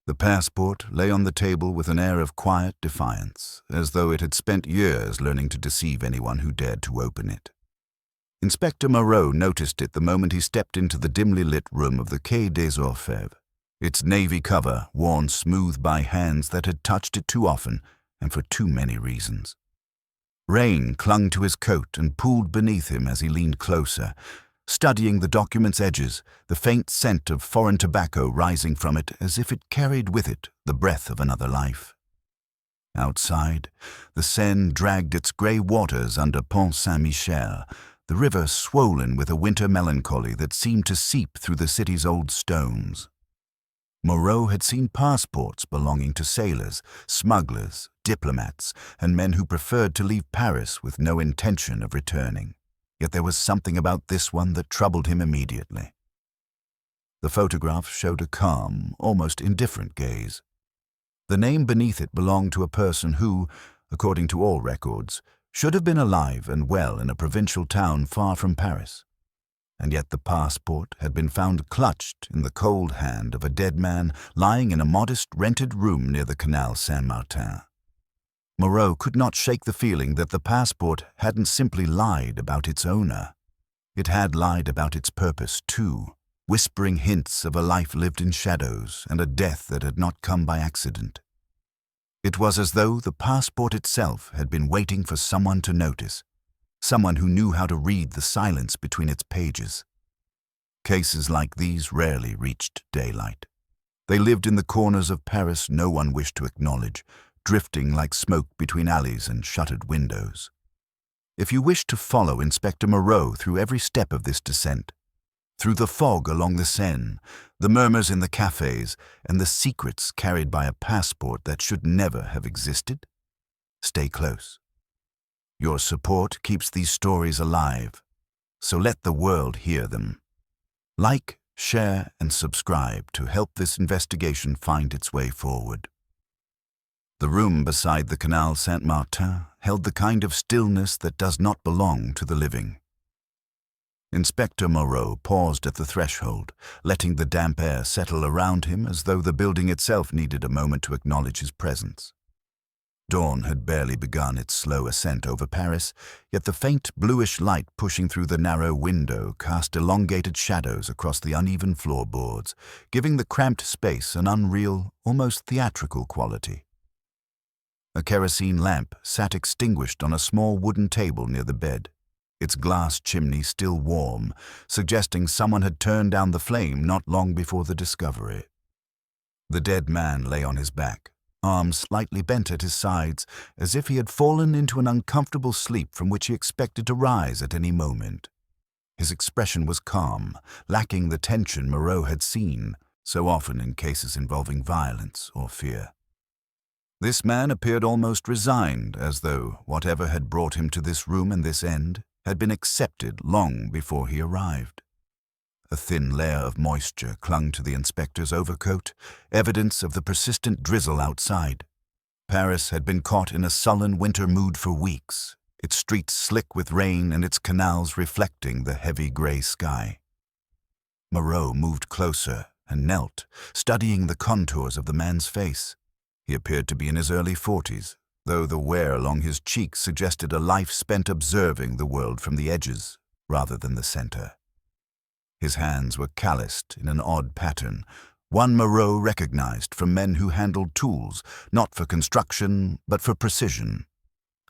The passport lay on the table with an air of quiet defiance, as though it had spent years learning to deceive anyone who dared to open it. Inspector Moreau noticed it the moment he stepped into the dimly lit room of the Quai des Orfèvres, its navy cover worn smooth by hands that had touched it too often and for too many reasons. Rain clung to his coat and pooled beneath him as he leaned closer, studying the document's edges, the faint scent of foreign tobacco rising from it as if it carried with it the breath of another life. Outside, the Seine dragged its grey waters under Pont Saint-Michel, the river swollen with a winter melancholy that seemed to seep through the city's old stones. Moreau had seen passports belonging to sailors, smugglers, diplomats, and men who preferred to leave Paris with no intention of returning. Yet there was something about this one that troubled him immediately. The photograph showed a calm, almost indifferent gaze. The name beneath it belonged to a person who, according to all records, should have been alive and well in a provincial town far from Paris. And yet the passport had been found clutched in the cold hand of a dead man lying in a modest rented room near the Canal Saint-Martin. Moreau could not shake the feeling that the passport hadn't simply lied about its owner. It had lied about its purpose too, whispering hints of a life lived in shadows and a death that had not come by accident. It was as though the passport itself had been waiting for someone to notice, someone who knew how to read the silence between its pages. Cases like these rarely reached daylight. They lived in the corners of Paris no one wished to acknowledge, drifting like smoke between alleys and shuttered windows. If you wished to follow Inspector Moreau through every step of this descent, through the fog along the Seine, the murmurs in the cafes, and the secrets carried by a passport that should never have existed, stay close. Your support keeps these stories alive, so let the world hear them. Like, share, and subscribe to help this investigation find its way forward. The room beside the Canal Saint-Martin held the kind of stillness that does not belong to the living. Inspector Moreau paused at the threshold, letting the damp air settle around him as though the building itself needed a moment to acknowledge his presence. Dawn had barely begun its slow ascent over Paris, yet the faint bluish light pushing through the narrow window cast elongated shadows across the uneven floorboards, giving the cramped space an unreal, almost theatrical quality. A kerosene lamp sat extinguished on a small wooden table near the bed, its glass chimney still warm, suggesting someone had turned down the flame not long before the discovery. The dead man lay on his back, arms slightly bent at his sides, as if he had fallen into an uncomfortable sleep from which he expected to rise at any moment. His expression was calm, lacking the tension Moreau had seen so often in cases involving violence or fear. This man appeared almost resigned, as though whatever had brought him to this room and this end had been accepted long before he arrived. A thin layer of moisture clung to the inspector's overcoat, evidence of the persistent drizzle outside. Paris had been caught in a sullen winter mood for weeks, its streets slick with rain and its canals reflecting the heavy gray sky. Moreau moved closer and knelt, studying the contours of the man's face. He appeared to be in his early 40s, though the wear along his cheeks suggested a life spent observing the world from the edges rather than the center. His hands were calloused in an odd pattern, one Moreau recognized from men who handled tools, not for construction, but for precision.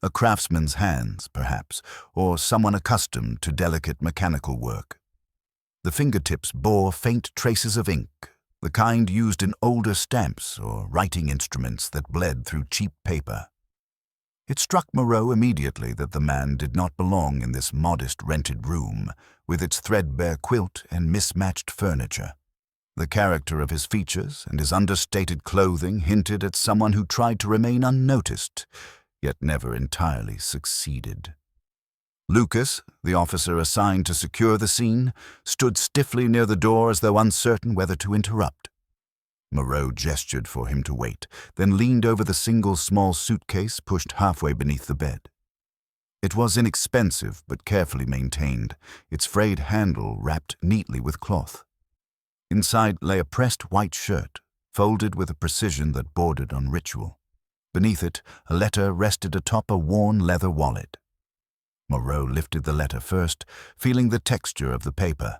A craftsman's hands, perhaps, or someone accustomed to delicate mechanical work. The fingertips bore faint traces of ink, the kind used in older stamps or writing instruments that bled through cheap paper. It struck Moreau immediately that the man did not belong in this modest rented room, with its threadbare quilt and mismatched furniture. The character of his features and his understated clothing hinted at someone who tried to remain unnoticed, yet never entirely succeeded. Lucas, the officer assigned to secure the scene, stood stiffly near the door as though uncertain whether to interrupt. Moreau gestured for him to wait, then leaned over the single small suitcase pushed halfway beneath the bed. It was inexpensive but carefully maintained, its frayed handle wrapped neatly with cloth. Inside lay a pressed white shirt, folded with a precision that bordered on ritual. Beneath it, a letter rested atop a worn leather wallet. Moreau lifted the letter first, feeling the texture of the paper.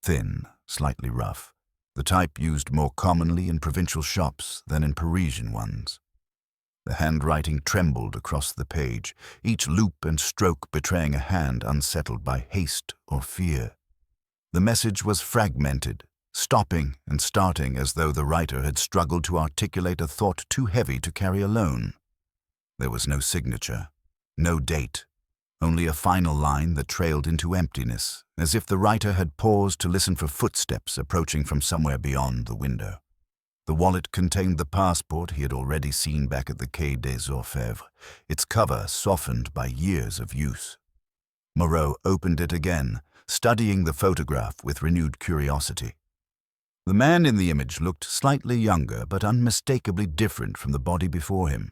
Thin, slightly rough, the type used more commonly in provincial shops than in Parisian ones. The handwriting trembled across the page, each loop and stroke betraying a hand unsettled by haste or fear. The message was fragmented, stopping and starting as though the writer had struggled to articulate a thought too heavy to carry alone. There was no signature, no date, only a final line that trailed into emptiness, as if the writer had paused to listen for footsteps approaching from somewhere beyond the window. The wallet contained the passport he had already seen back at the Quai des Orfèvres, its cover softened by years of use. Moreau opened it again, studying the photograph with renewed curiosity. The man in the image looked slightly younger but unmistakably different from the body before him.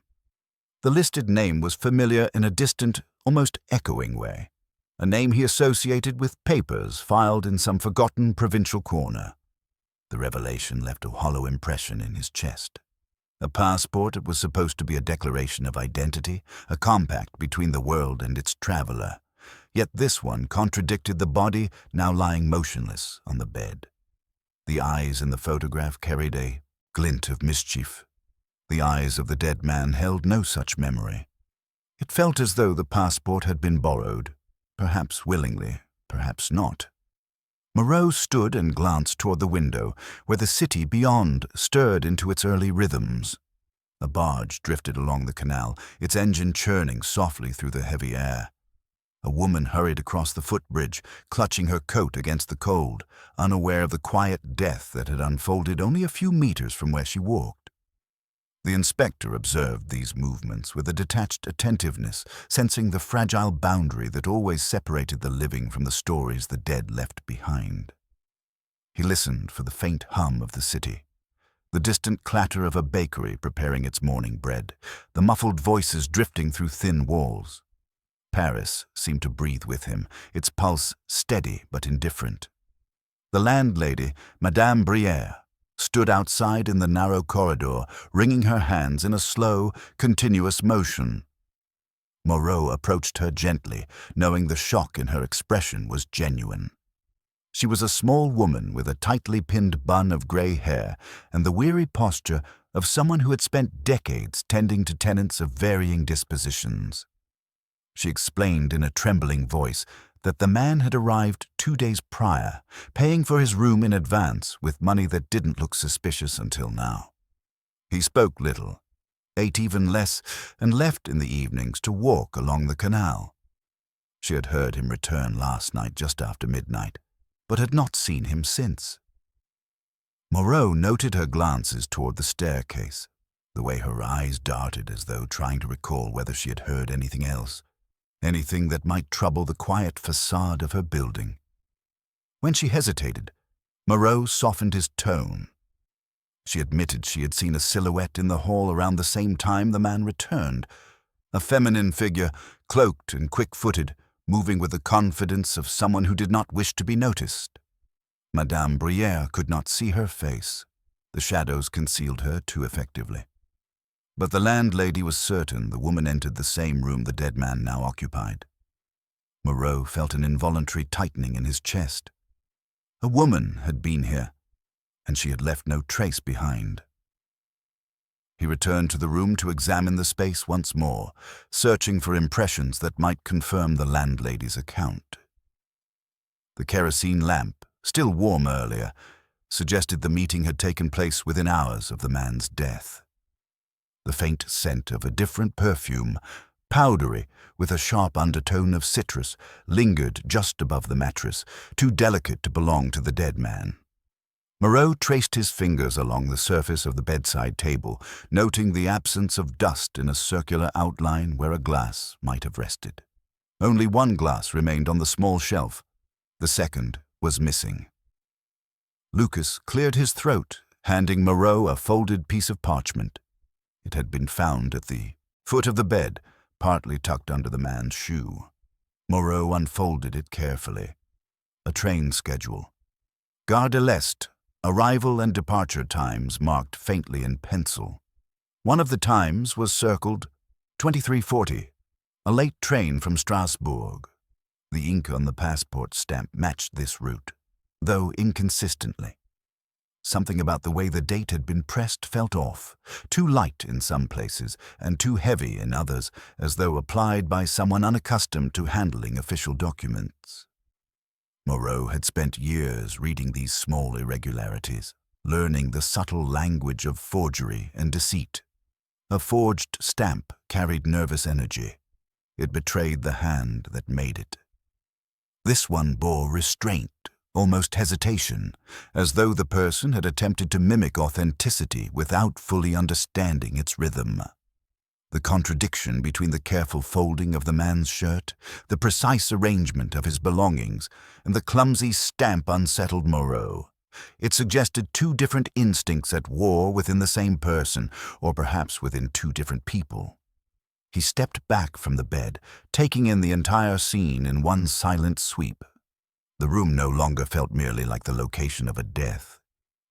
The listed name was familiar in a distant, almost echoing way, a name he associated with papers filed in some forgotten provincial corner. The revelation left a hollow impression in his chest. A passport, it was supposed to be a declaration of identity, a compact between the world and its traveler. Yet this one contradicted the body now lying motionless on the bed. The eyes in the photograph carried a glint of mischief. The eyes of the dead man held no such memory. It felt as though the passport had been borrowed, perhaps willingly, perhaps not. Moreau stood and glanced toward the window, where the city beyond stirred into its early rhythms. A barge drifted along the canal, its engine churning softly through the heavy air. A woman hurried across the footbridge, clutching her coat against the cold, unaware of the quiet death that had unfolded only a few meters from where she walked. The inspector observed these movements with a detached attentiveness, sensing the fragile boundary that always separated the living from the stories the dead left behind. He listened for the faint hum of the city, the distant clatter of a bakery preparing its morning bread, the muffled voices drifting through thin walls. Paris seemed to breathe with him, its pulse steady but indifferent. The landlady, Madame Brière, stood outside in the narrow corridor, wringing her hands in a slow, continuous motion. Moreau approached her gently, knowing the shock in her expression was genuine. She was a small woman with a tightly pinned bun of gray hair and the weary posture of someone who had spent decades tending to tenants of varying dispositions. She explained in a trembling voice that the man had arrived 2 days prior, paying for his room in advance with money that didn't look suspicious until now. He spoke little, ate even less, and left in the evenings to walk along the canal. She had heard him return last night just after midnight, but had not seen him since. Moreau noted her glances toward the staircase, the way her eyes darted as though trying to recall whether she had heard anything else. Anything that might trouble the quiet facade of her building. When she hesitated, Moreau softened his tone. She admitted she had seen a silhouette in the hall around the same time the man returned, a feminine figure, cloaked and quick-footed, moving with the confidence of someone who did not wish to be noticed. Madame Brière could not see her face. The shadows concealed her too effectively. But the landlady was certain the woman entered the same room the dead man now occupied. Moreau felt an involuntary tightening in his chest. A woman had been here, and she had left no trace behind. He returned to the room to examine the space once more, searching for impressions that might confirm the landlady's account. The kerosene lamp, still warm earlier, suggested the meeting had taken place within hours of the man's death. The faint scent of a different perfume, powdery with a sharp undertone of citrus, lingered just above the mattress, too delicate to belong to the dead man. Moreau traced his fingers along the surface of the bedside table, noting the absence of dust in a circular outline where a glass might have rested. Only one glass remained on the small shelf. The second was missing. Lucas cleared his throat, handing Moreau a folded piece of parchment. It had been found at the foot of the bed, partly tucked under the man's shoe. Moreau unfolded it carefully. A train schedule. Gare de l'Est, Arrival and departure times marked faintly in pencil. One of the times was circled 23:40, a late train from Strasbourg. The ink on the passport stamp matched this route, though inconsistently. Something about the way the date had been pressed felt off, too light in some places and too heavy in others, as though applied by someone unaccustomed to handling official documents. Moreau had spent years reading these small irregularities, learning the subtle language of forgery and deceit. A forged stamp carried nervous energy. It betrayed the hand that made it. This one bore restraint, almost hesitation, as though the person had attempted to mimic authenticity without fully understanding its rhythm. The contradiction between the careful folding of the man's shirt, the precise arrangement of his belongings, and the clumsy stamp unsettled Moreau. It suggested two different instincts at war within the same person, or perhaps within two different people. He stepped back from the bed, taking in the entire scene in one silent sweep. The room no longer felt merely like the location of a death.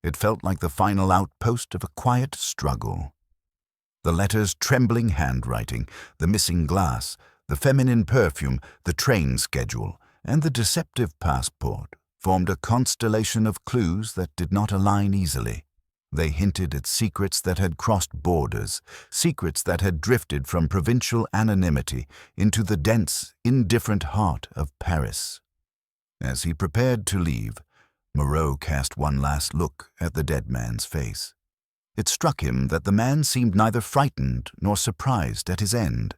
It felt like the final outpost of a quiet struggle. The letter's trembling handwriting, the missing glass, the feminine perfume, the train schedule, and the deceptive passport formed a constellation of clues that did not align easily. They hinted at secrets that had crossed borders, secrets that had drifted from provincial anonymity into the dense, indifferent heart of Paris. As he prepared to leave, Moreau cast one last look at the dead man's face. It struck him that the man seemed neither frightened nor surprised at his end.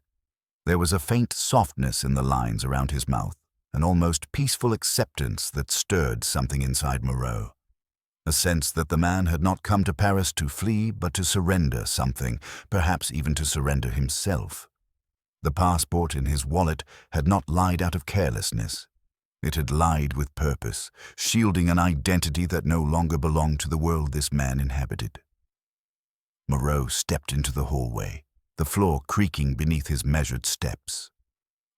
There was a faint softness in the lines around his mouth, an almost peaceful acceptance that stirred something inside Moreau. A sense that the man had not come to Paris to flee, but to surrender something, perhaps even to surrender himself. The passport in his wallet had not lied out of carelessness. It had lied with purpose, shielding an identity that no longer belonged to the world this man inhabited. Moreau stepped into the hallway, the floor creaking beneath his measured steps.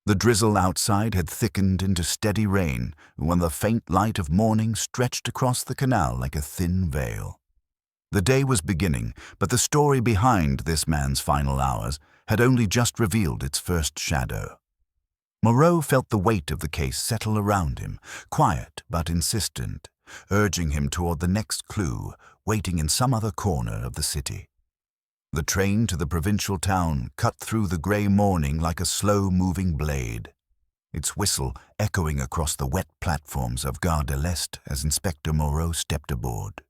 The drizzle outside had thickened into steady rain when the faint light of morning stretched across the canal like a thin veil. The day was beginning, but the story behind this man's final hours had only just revealed its first shadow. Moreau felt the weight of the case settle around him, quiet but insistent, urging him toward the next clue, waiting in some other corner of the city. The train to the provincial town cut through the grey morning like a slow-moving blade, its whistle echoing across the wet platforms of Gare de l'Est as Inspector Moreau stepped aboard.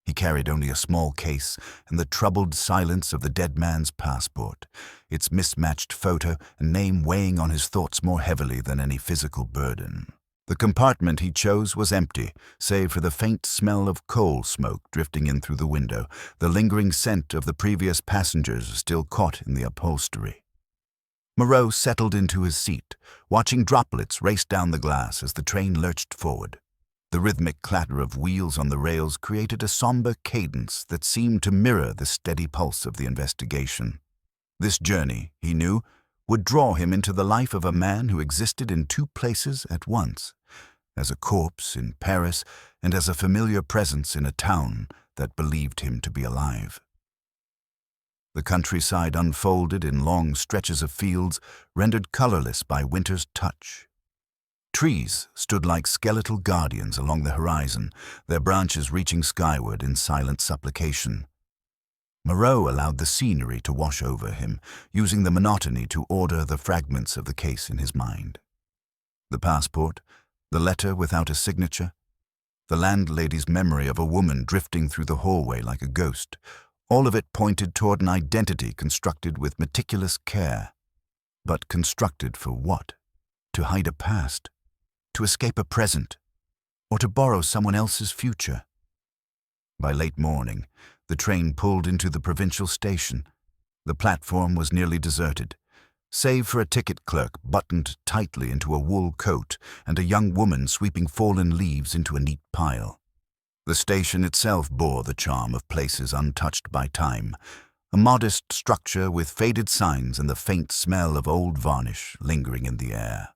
He carried only a small case and the troubled silence of the dead man's passport, its mismatched photo and name weighing on his thoughts more heavily than any physical burden. The compartment he chose was empty, save for the faint smell of coal smoke drifting in through the window, the lingering scent of the previous passengers still caught in the upholstery. Moreau settled into his seat, watching droplets race down the glass as the train lurched forward. The rhythmic clatter of wheels on the rails created a somber cadence that seemed to mirror the steady pulse of the investigation. This journey, he knew, would draw him into the life of a man who existed in two places at once, as a corpse in Paris and as a familiar presence in a town that believed him to be alive. The countryside unfolded in long stretches of fields rendered colorless by winter's touch. Trees stood like skeletal guardians along the horizon, their branches reaching skyward in silent supplication. Moreau allowed the scenery to wash over him, using the monotony to order the fragments of the case in his mind. The passport, the letter without a signature, the landlady's memory of a woman drifting through the hallway like a ghost, all of it pointed toward an identity constructed with meticulous care. But constructed for what? To hide a past? To escape a present? Or to borrow someone else's future? By late morning, the train pulled into the provincial station. The platform was nearly deserted, save for a ticket clerk buttoned tightly into a wool coat and a young woman sweeping fallen leaves into a neat pile. The station itself bore the charm of places untouched by time, a modest structure with faded signs and the faint smell of old varnish lingering in the air.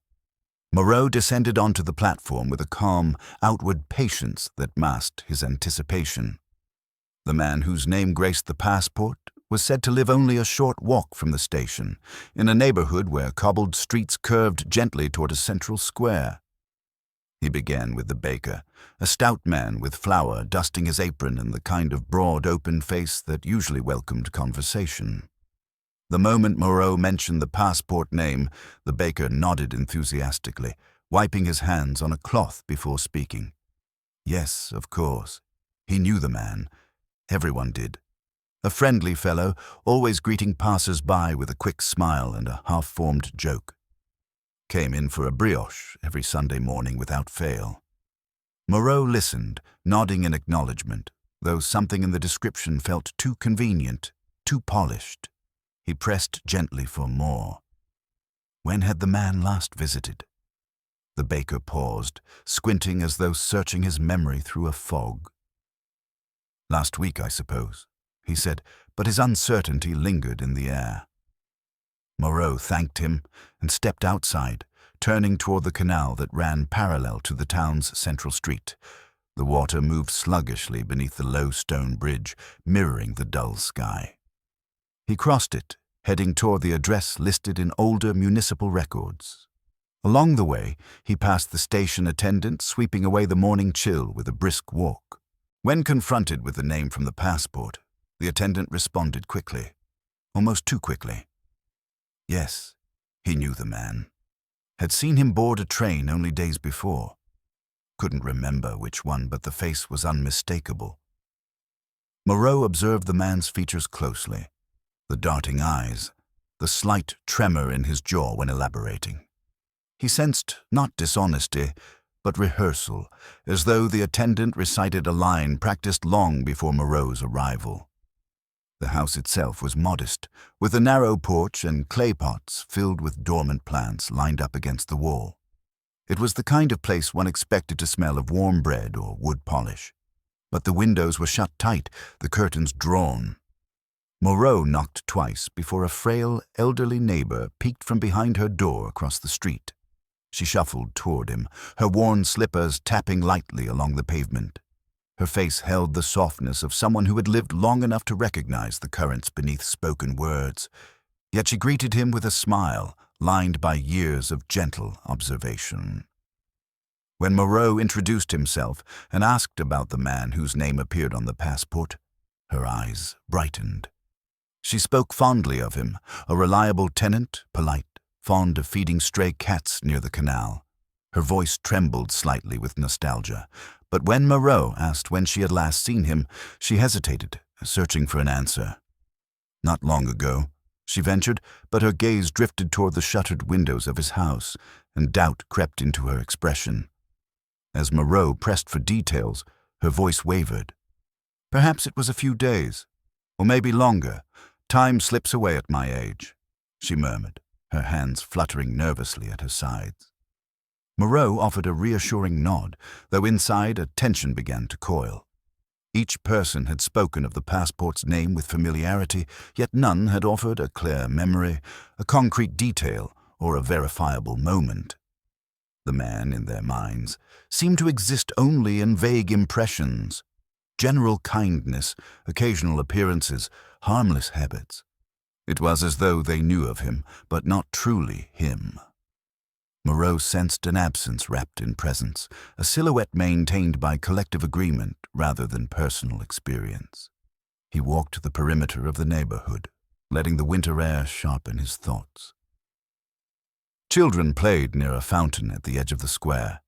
Moreau descended onto the platform with a calm, outward patience that masked his anticipation. The man whose name graced the passport was said to live only a short walk from the station, in a neighborhood where cobbled streets curved gently toward a central square. He began with the baker, a stout man with flour dusting his apron and the kind of broad, open face that usually welcomed conversation. The moment Moreau mentioned the passport name, the baker nodded enthusiastically, wiping his hands on a cloth before speaking. Yes, of course. He knew the man. Everyone did. A friendly fellow, always greeting passers-by with a quick smile and a half-formed joke. Came in for a brioche every Sunday morning without fail. Moreau listened, nodding in acknowledgement, though something in the description felt too convenient, too polished. He pressed gently for more. When had the man last visited? The baker paused, squinting as though searching his memory through a fog. Last week, I suppose, he said, but his uncertainty lingered in the air. Moreau thanked him and stepped outside, turning toward the canal that ran parallel to the town's central street. The water moved sluggishly beneath the low stone bridge, mirroring the dull sky. He crossed it, heading toward the address listed in older municipal records. Along the way, he passed the station attendant sweeping away the morning chill with a brisk walk. When confronted with the name from the passport, the attendant responded quickly, almost too quickly. Yes, he knew the man. Had seen him board a train only days before. Couldn't remember which one, but the face was unmistakable. Moreau observed the man's features closely. The darting eyes, the slight tremor in his jaw when elaborating. He sensed not dishonesty, but rehearsal, as though the attendant recited a line practiced long before Moreau's arrival. The house itself was modest, with a narrow porch and clay pots filled with dormant plants lined up against the wall. It was the kind of place one expected to smell of warm bread or wood polish. But the windows were shut tight, the curtains drawn. Moreau knocked twice before a frail, elderly neighbor peeked from behind her door across the street. She shuffled toward him, her worn slippers tapping lightly along the pavement. Her face held the softness of someone who had lived long enough to recognize the currents beneath spoken words. Yet she greeted him with a smile, lined by years of gentle observation. When Moreau introduced himself and asked about the man whose name appeared on the passport, her eyes brightened. She spoke fondly of him, a reliable tenant, polite, fond of feeding stray cats near the canal. Her voice trembled slightly with nostalgia, but when Moreau asked when she had last seen him, she hesitated, searching for an answer. Not long ago, she ventured, but her gaze drifted toward the shuttered windows of his house, and doubt crept into her expression. As Moreau pressed for details, her voice wavered. Perhaps it was a few days, or maybe longer. Time slips away at my age, she murmured, her hands fluttering nervously at her sides. Moreau offered a reassuring nod, though inside a tension began to coil. Each person had spoken of the passport's name with familiarity, yet none had offered a clear memory, a concrete detail, or a verifiable moment. The man, in their minds, seemed to exist only in vague impressions. General kindness, occasional appearances, harmless habits. It was as though they knew of him, but not truly him. Moreau sensed an absence wrapped in presence, a silhouette maintained by collective agreement rather than personal experience. He walked the perimeter of the neighborhood, letting the winter air sharpen his thoughts. Children played near a fountain at the edge of the square.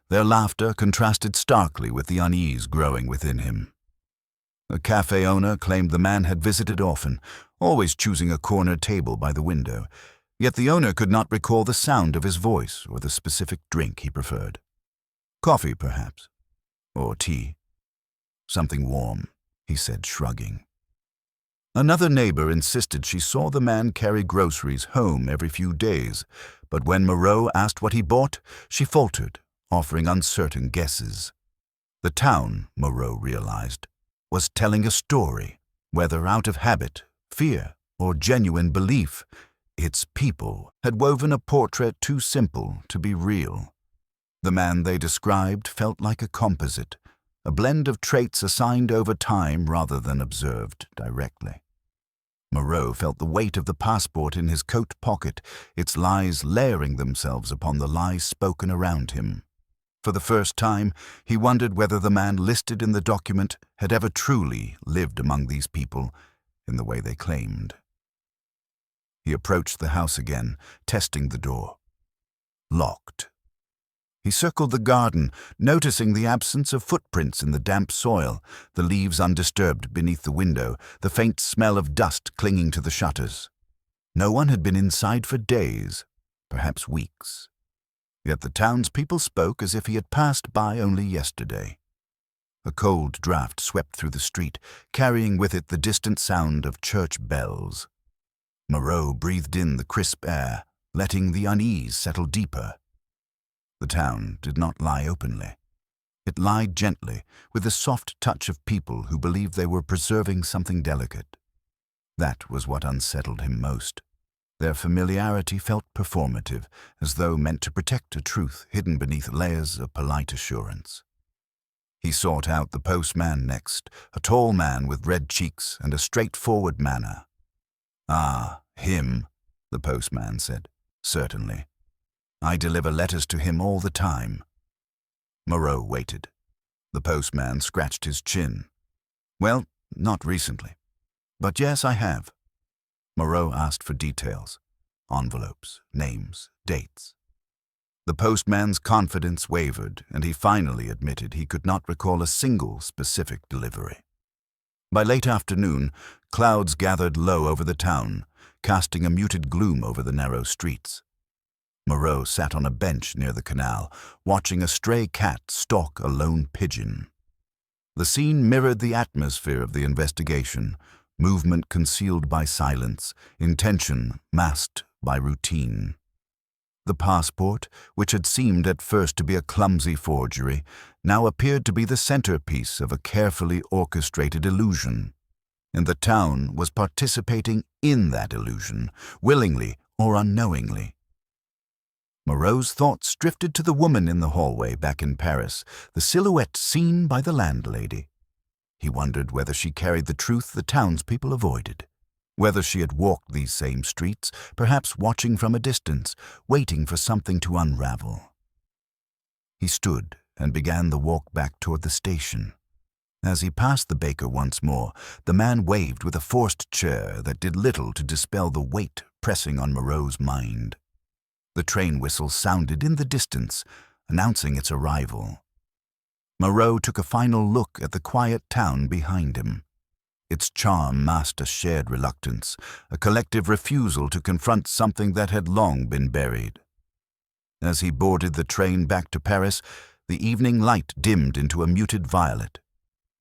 Their laughter contrasted starkly with the unease growing within him. A cafe owner claimed the man had visited often, always choosing a corner table by the window, yet the owner could not recall the sound of his voice or the specific drink he preferred. Coffee, perhaps, or tea. Something warm, he said, shrugging. Another neighbor insisted she saw the man carry groceries home every few days, but when Moreau asked what he bought, she faltered, offering uncertain guesses. The town, Moreau realized, was telling a story, whether out of habit, fear, or genuine belief. Its people had woven a portrait too simple to be real. The man they described felt like a composite, a blend of traits assigned over time rather than observed directly. Moreau felt the weight of the passport in his coat pocket, its lies layering themselves upon the lies spoken around him. For the first time, he wondered whether the man listed in the document had ever truly lived among these people in the way they claimed. He approached the house again, testing the door. Locked. He circled the garden, noticing the absence of footprints in the damp soil, the leaves undisturbed beneath the window, the faint smell of dust clinging to the shutters. No one had been inside for days, perhaps weeks. Yet the townspeople spoke as if he had passed by only yesterday. A cold draught swept through the street, carrying with it the distant sound of church bells. Moreau breathed in the crisp air, letting the unease settle deeper. The town did not lie openly. It lied gently, with a soft touch of people who believed they were preserving something delicate. That was what unsettled him most. Their familiarity felt performative, as though meant to protect a truth hidden beneath layers of polite assurance. He sought out the postman next, a tall man with red cheeks and a straightforward manner. "Ah, him," the postman said. "Certainly. I deliver letters to him all the time." Moreau waited. The postman scratched his chin. "Well, not recently. But yes, I have." Moreau asked for details. Envelopes, names, dates. The postman's confidence wavered, and he finally admitted he could not recall a single specific delivery. By late afternoon, clouds gathered low over the town, casting a muted gloom over the narrow streets. Moreau sat on a bench near the canal, watching a stray cat stalk a lone pigeon. The scene mirrored the atmosphere of the investigation, movement concealed by silence, intention masked by routine. The passport, which had seemed at first to be a clumsy forgery, now appeared to be the centerpiece of a carefully orchestrated illusion. And the town was participating in that illusion, willingly or unknowingly. Moreau's thoughts drifted to the woman in the hallway back in Paris, the silhouette seen by the landlady. He wondered whether she carried the truth the townspeople avoided, whether she had walked these same streets, perhaps watching from a distance, waiting for something to unravel. He stood and began the walk back toward the station. As he passed the baker once more, the man waved with a forced chair that did little to dispel the weight pressing on Moreau's mind. The train whistle sounded in the distance, announcing its arrival. Moreau took a final look at the quiet town behind him. Its charm masked a shared reluctance, a collective refusal to confront something that had long been buried. As he boarded the train back to Paris, the evening light dimmed into a muted violet.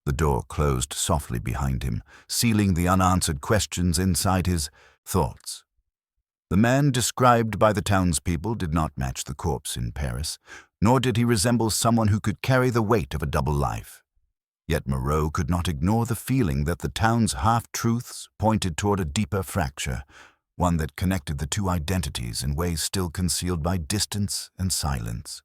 The door closed softly behind him, sealing the unanswered questions inside his thoughts. The man described by the townspeople did not match the corpse in Paris, nor did he resemble someone who could carry the weight of a double life. Yet Moreau could not ignore the feeling that the town's half-truths pointed toward a deeper fracture, one that connected the two identities in ways still concealed by distance and silence.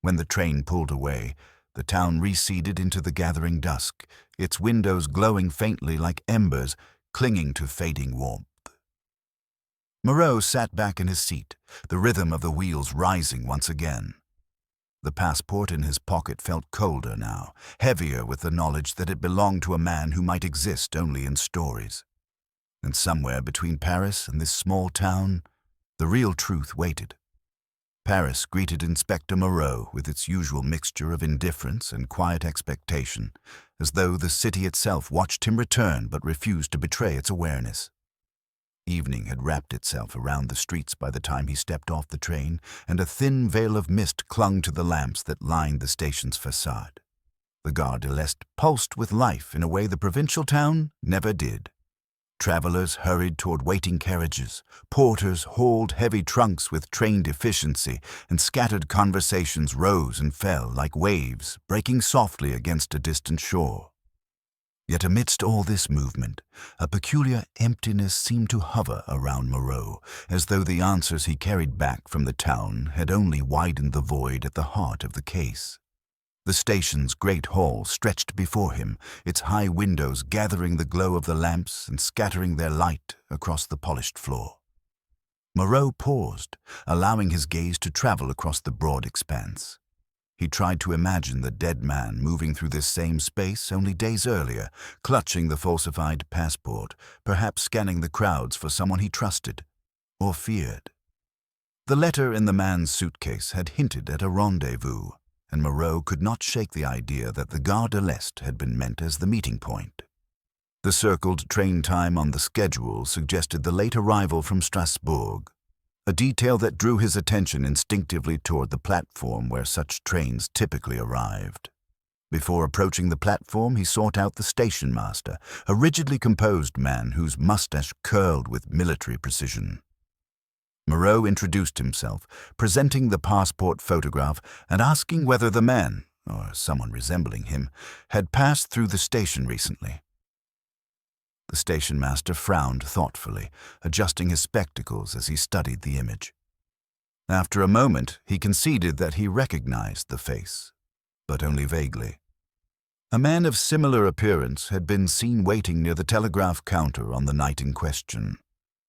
When the train pulled away, the town receded into the gathering dusk, its windows glowing faintly like embers, clinging to fading warmth. Moreau sat back in his seat, the rhythm of the wheels rising once again. The passport in his pocket felt colder now, heavier with the knowledge that it belonged to a man who might exist only in stories. And somewhere between Paris and this small town, the real truth waited. Paris greeted Inspector Moreau with its usual mixture of indifference and quiet expectation, as though the city itself watched him return but refused to betray its awareness. Evening had wrapped itself around the streets by the time he stepped off the train, and a thin veil of mist clung to the lamps that lined the station's facade. The Gare de l'Est pulsed with life in a way the provincial town never did. Travelers hurried toward waiting carriages, porters hauled heavy trunks with trained efficiency, and scattered conversations rose and fell like waves breaking softly against a distant shore. Yet amidst all this movement, a peculiar emptiness seemed to hover around Moreau, as though the answers he carried back from the town had only widened the void at the heart of the case. The station's great hall stretched before him, its high windows gathering the glow of the lamps and scattering their light across the polished floor. Moreau paused, allowing his gaze to travel across the broad expanse. He tried to imagine the dead man moving through this same space only days earlier, clutching the falsified passport, perhaps scanning the crowds for someone he trusted or feared. The letter in the man's suitcase had hinted at a rendezvous, and Moreau could not shake the idea that the Gare de l'Est had been meant as the meeting point. The circled train time on the schedule suggested the late arrival from Strasbourg, a detail that drew his attention instinctively toward the platform where such trains typically arrived. Before approaching the platform, he sought out the station master, a rigidly composed man whose mustache curled with military precision. Moreau introduced himself, presenting the passport photograph and asking whether the man, or someone resembling him, had passed through the station recently. The station master frowned thoughtfully, adjusting his spectacles as he studied the image. After a moment, he conceded that he recognized the face, but only vaguely. A man of similar appearance had been seen waiting near the telegraph counter on the night in question.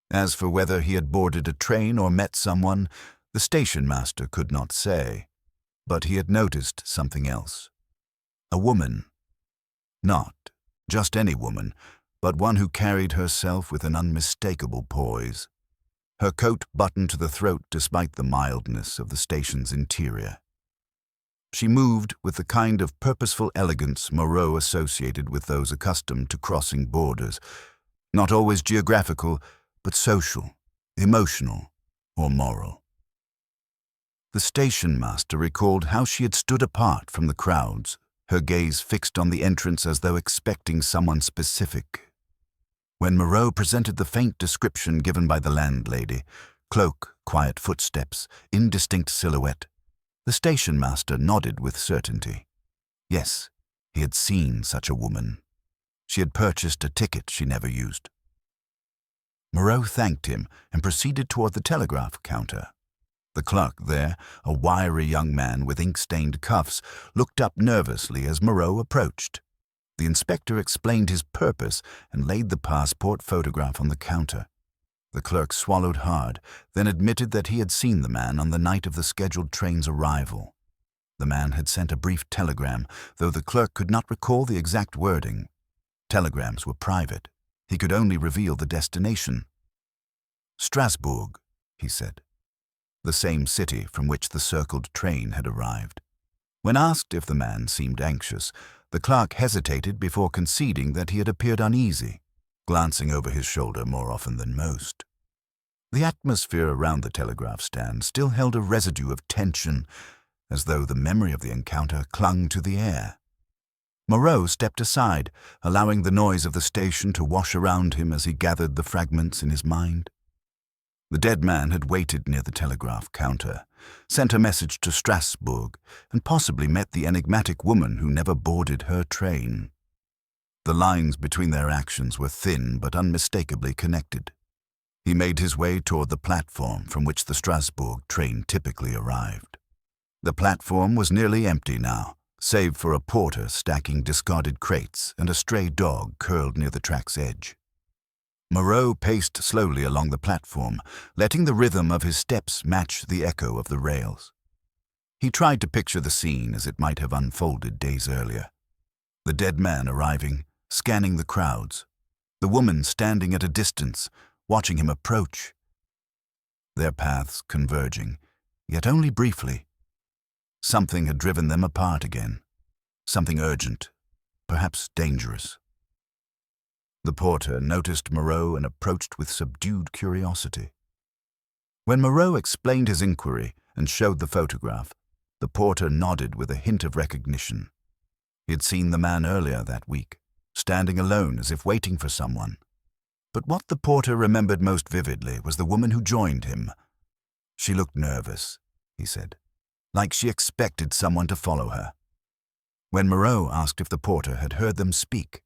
As for whether he had boarded a train or met someone, the station master could not say, but he had noticed something else. A woman. Not just any woman, but one who carried herself with an unmistakable poise. Her coat buttoned to the throat despite the mildness of the station's interior. She moved with the kind of purposeful elegance Moreau associated with those accustomed to crossing borders, not always geographical, but social, emotional, or moral. The station master recalled how she had stood apart from the crowds, her gaze fixed on the entrance as though expecting someone specific. When Moreau presented the faint description given by the landlady, cloak, quiet footsteps, indistinct silhouette, the station master nodded with certainty. Yes, he had seen such a woman. She had purchased a ticket she never used. Moreau thanked him and proceeded toward the telegraph counter. The clerk there, a wiry young man with ink-stained cuffs, looked up nervously as Moreau approached. The inspector explained his purpose and laid the passport photograph on the counter. The clerk swallowed hard, then admitted that he had seen the man on the night of the scheduled train's arrival. The man had sent a brief telegram, though the clerk could not recall the exact wording. Telegrams were private. He could only reveal the destination. Strasbourg, he said. The same city from which the circled train had arrived. When asked if the man seemed anxious, the clerk hesitated before conceding that he had appeared uneasy, glancing over his shoulder more often than most. The atmosphere around the telegraph stand still held a residue of tension, as though the memory of the encounter clung to the air. Moreau stepped aside, allowing the noise of the station to wash around him as he gathered the fragments in his mind. The dead man had waited near the telegraph counter, sent a message to Strasbourg, and possibly met the enigmatic woman who never boarded her train. The lines between their actions were thin but unmistakably connected. He made his way toward the platform from which the Strasbourg train typically arrived. The platform was nearly empty now, save for a porter stacking discarded crates and a stray dog curled near the track's edge. Moreau paced slowly along the platform, letting the rhythm of his steps match the echo of the rails. He tried to picture the scene as it might have unfolded days earlier. The dead man arriving, scanning the crowds. The woman standing at a distance, watching him approach. Their paths converging, yet only briefly. Something had driven them apart again. Something urgent, perhaps dangerous. The porter noticed Moreau and approached with subdued curiosity. When Moreau explained his inquiry and showed the photograph, the porter nodded with a hint of recognition. He had seen the man earlier that week, standing alone as if waiting for someone. But what the porter remembered most vividly was the woman who joined him. She looked nervous, he said, like she expected someone to follow her. When Moreau asked if the porter had heard them speak,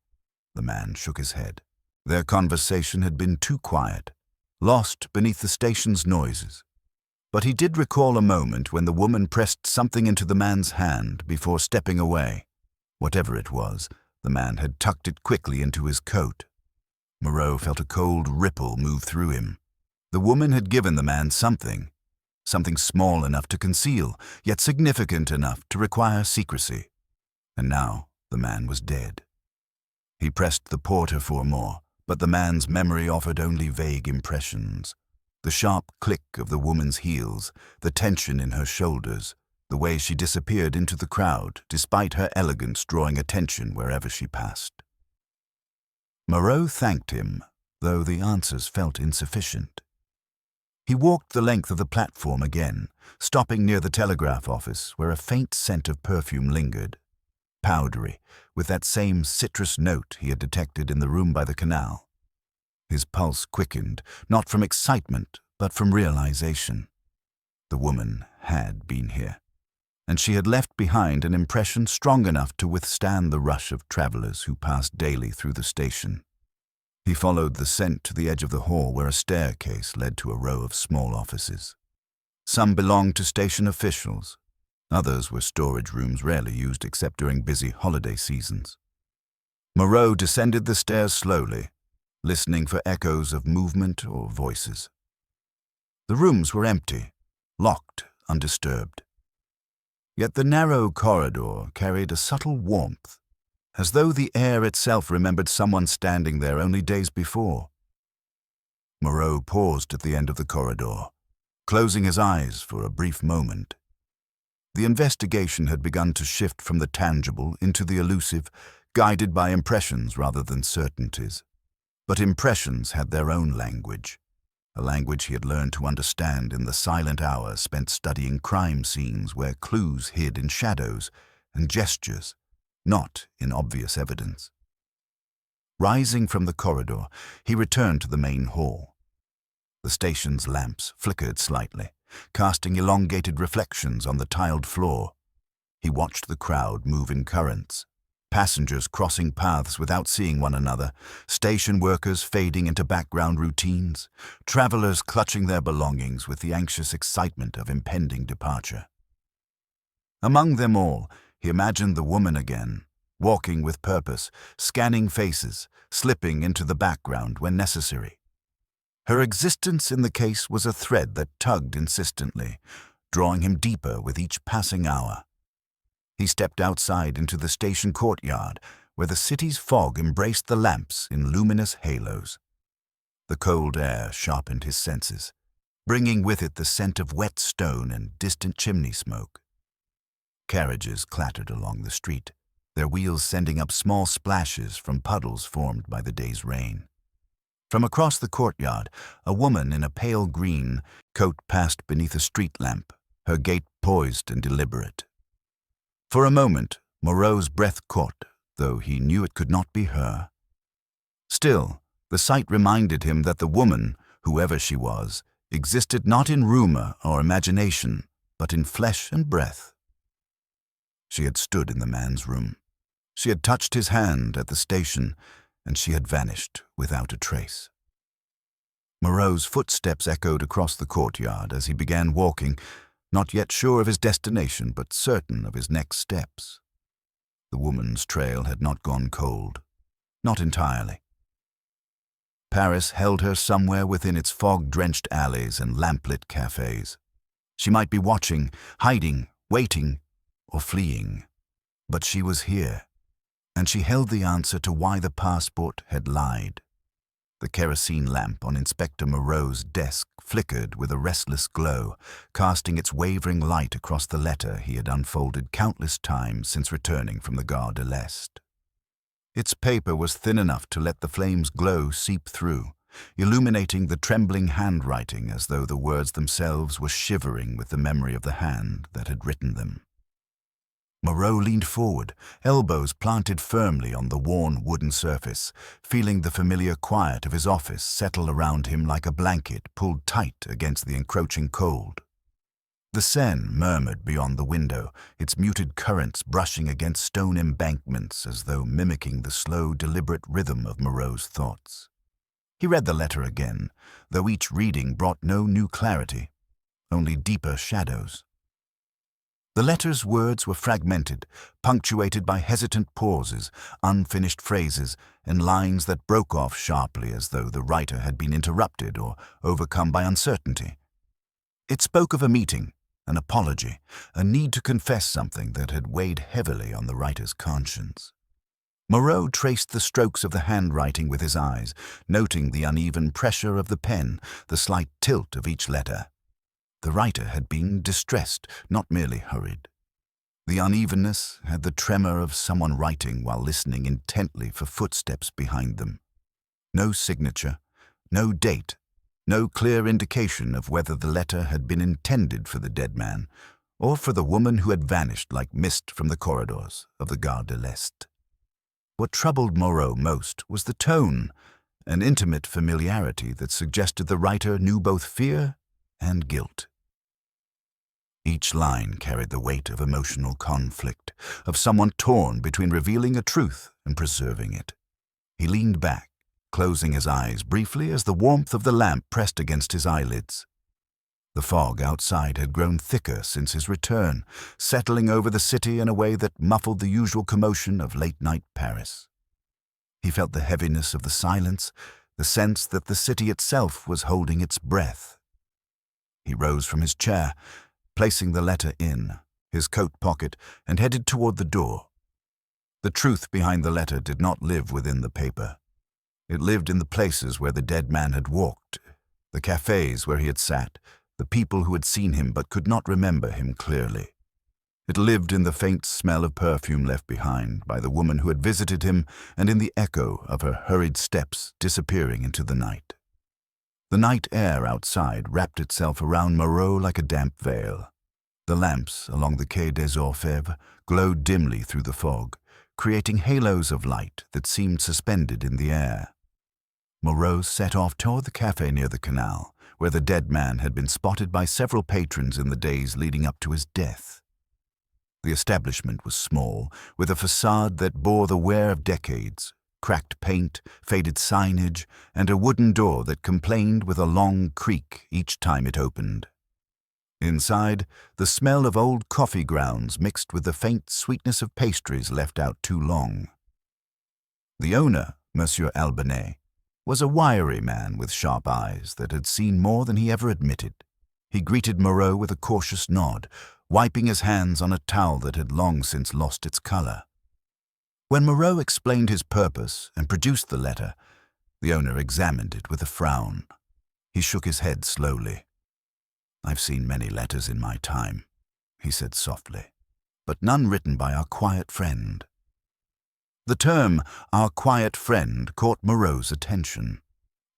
The man shook his head. Their conversation had been too quiet, lost beneath the station's noises. But he did recall a moment when the woman pressed something into the man's hand before stepping away. Whatever it was, the man had tucked it quickly into his coat. Moreau felt a cold ripple move through him. The woman had given the man something small enough to conceal, yet significant enough to require secrecy. And now the man was dead. He pressed the porter for more, but the man's memory offered only vague impressions. The sharp click of the woman's heels, the tension in her shoulders, the way she disappeared into the crowd, despite her elegance drawing attention wherever she passed. Moreau thanked him, though the answers felt insufficient. He walked the length of the platform again, stopping near the telegraph office where a faint scent of perfume lingered, powdery, with that same citrus note he had detected in the room by the canal. His pulse quickened, not from excitement, but from realization. The woman had been here, and she had left behind an impression strong enough to withstand the rush of travelers who passed daily through the station. He followed the scent to the edge of the hall where a staircase led to a row of small offices. Some belonged to station officials. Others were storage rooms rarely used except during busy holiday seasons. Moreau descended the stairs slowly, listening for echoes of movement or voices. The rooms were empty, locked, undisturbed. Yet the narrow corridor carried a subtle warmth, as though the air itself remembered someone standing there only days before. Moreau paused at the end of the corridor, closing his eyes for a brief moment. The investigation had begun to shift from the tangible into the elusive, guided by impressions rather than certainties. But impressions had their own language, a language he had learned to understand in the silent hours spent studying crime scenes where clues hid in shadows and gestures, not in obvious evidence. Rising from the corridor, he returned to the main hall. The station's lamps flickered slightly, casting elongated reflections on the tiled floor. He watched the crowd move in currents, passengers crossing paths without seeing one another, station workers fading into background routines, travelers clutching their belongings with the anxious excitement of impending departure. Among them all, he imagined the woman again, walking with purpose, scanning faces, slipping into the background when necessary. Her existence in the case was a thread that tugged insistently, drawing him deeper with each passing hour. He stepped outside into the station courtyard, where the city's fog embraced the lamps in luminous halos. The cold air sharpened his senses, bringing with it the scent of wet stone and distant chimney smoke. Carriages clattered along the street, their wheels sending up small splashes from puddles formed by the day's rain. From across the courtyard, a woman in a pale green coat passed beneath a street lamp, her gait poised and deliberate. For a moment, Moreau's breath caught, though he knew it could not be her. Still, the sight reminded him that the woman, whoever she was, existed not in rumor or imagination, but in flesh and breath. She had stood in the man's room. She had touched his hand at the station, and she had vanished without a trace. Moreau's footsteps echoed across the courtyard as he began walking, not yet sure of his destination, but certain of his next steps. The woman's trail had not gone cold. Not entirely. Paris held her somewhere within its fog-drenched alleys and lamplit cafes. She might be watching, hiding, waiting, or fleeing. But she was here, and she held the answer to why the passport had lied. The kerosene lamp on Inspector Moreau's desk flickered with a restless glow, casting its wavering light across the letter he had unfolded countless times since returning from the Gare de l'Est. Its paper was thin enough to let the flame's glow seep through, illuminating the trembling handwriting as though the words themselves were shivering with the memory of the hand that had written them. Moreau leaned forward, elbows planted firmly on the worn wooden surface, feeling the familiar quiet of his office settle around him like a blanket pulled tight against the encroaching cold. The Seine murmured beyond the window, its muted currents brushing against stone embankments as though mimicking the slow, deliberate rhythm of Moreau's thoughts. He read the letter again, though each reading brought no new clarity, only deeper shadows. The letter's words were fragmented, punctuated by hesitant pauses, unfinished phrases, and lines that broke off sharply as though the writer had been interrupted or overcome by uncertainty. It spoke of a meeting, an apology, a need to confess something that had weighed heavily on the writer's conscience. Moreau traced the strokes of the handwriting with his eyes, noting the uneven pressure of the pen, the slight tilt of each letter. The writer had been distressed, not merely hurried. The unevenness had the tremor of someone writing while listening intently for footsteps behind them. No signature, no date, no clear indication of whether the letter had been intended for the dead man or for the woman who had vanished like mist from the corridors of the Gare de l'Est. What troubled Moreau most was the tone, an intimate familiarity that suggested the writer knew both fear and guilt. Each line carried the weight of emotional conflict, of someone torn between revealing a truth and preserving it. He leaned back, closing his eyes briefly as the warmth of the lamp pressed against his eyelids. The fog outside had grown thicker since his return, settling over the city in a way that muffled the usual commotion of late-night Paris. He felt the heaviness of the silence, the sense that the city itself was holding its breath. He rose from his chair, placing the letter in his coat pocket, and headed toward the door. The truth behind the letter did not live within the paper. It lived in the places where the dead man had walked, the cafes where he had sat, the people who had seen him but could not remember him clearly. It lived in the faint smell of perfume left behind by the woman who had visited him and in the echo of her hurried steps disappearing into the night. The night air outside wrapped itself around Moreau like a damp veil. The lamps along the Quai des Orfèvres glowed dimly through the fog, creating halos of light that seemed suspended in the air. Moreau set off toward the cafe near the canal, where the dead man had been spotted by several patrons in the days leading up to his death. The establishment was small, with a facade that bore the wear of decades, cracked paint, faded signage, and a wooden door that complained with a long creak each time it opened. Inside, the smell of old coffee grounds mixed with the faint sweetness of pastries left out too long. The owner, Monsieur Albanais, was a wiry man with sharp eyes that had seen more than he ever admitted. He greeted Moreau with a cautious nod, wiping his hands on a towel that had long since lost its color. When Moreau explained his purpose and produced the letter, the owner examined it with a frown. He shook his head slowly. "I've seen many letters in my time," he said softly, "but none written by our quiet friend." The term, "our quiet friend," caught Moreau's attention.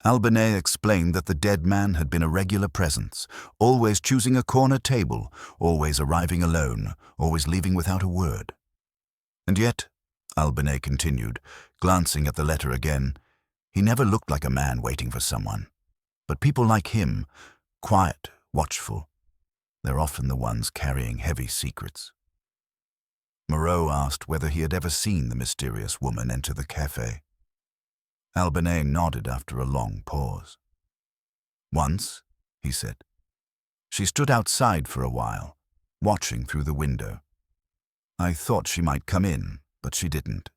Albanais explained that the dead man had been a regular presence, always choosing a corner table, always arriving alone, always leaving without a word. And yet, Albanais continued, glancing at the letter again, he never looked like a man waiting for someone. But people like him, quiet, watchful, they're often the ones carrying heavy secrets. Moreau asked whether he had ever seen the mysterious woman enter the cafe. Albanais nodded after a long pause. "Once," he said. "She stood outside for a while, watching through the window. I thought she might come in, but she didn't.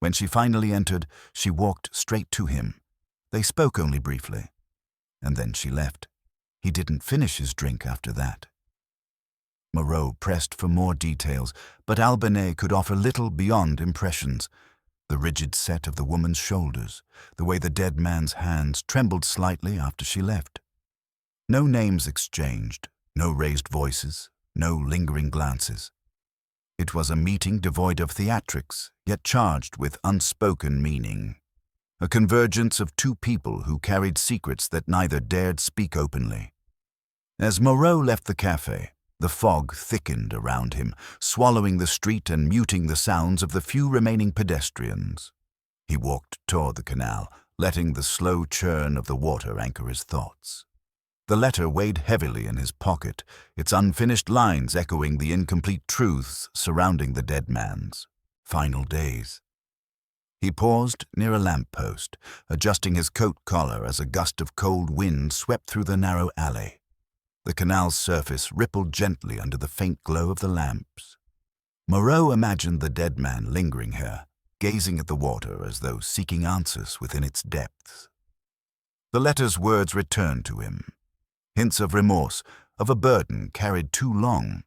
When she finally entered, she walked straight to him. They spoke only briefly, and then she left. He didn't finish his drink after that." Moreau pressed for more details, but Albanais could offer little beyond impressions. The rigid set of the woman's shoulders, the way the dead man's hands trembled slightly after she left. No names exchanged, no raised voices, no lingering glances. It was a meeting devoid of theatrics, yet charged with unspoken meaning. A convergence of two people who carried secrets that neither dared speak openly. As Moreau left the cafe, the fog thickened around him, swallowing the street and muting the sounds of the few remaining pedestrians. He walked toward the canal, letting the slow churn of the water anchor his thoughts. The letter weighed heavily in his pocket, its unfinished lines echoing the incomplete truths surrounding the dead man's final days. He paused near a lamp-post, adjusting his coat collar as a gust of cold wind swept through the narrow alley. The canal's surface rippled gently under the faint glow of the lamps. Moreau imagined the dead man lingering here, gazing at the water as though seeking answers within its depths. The letter's words returned to him, hints of remorse, of a burden carried too long.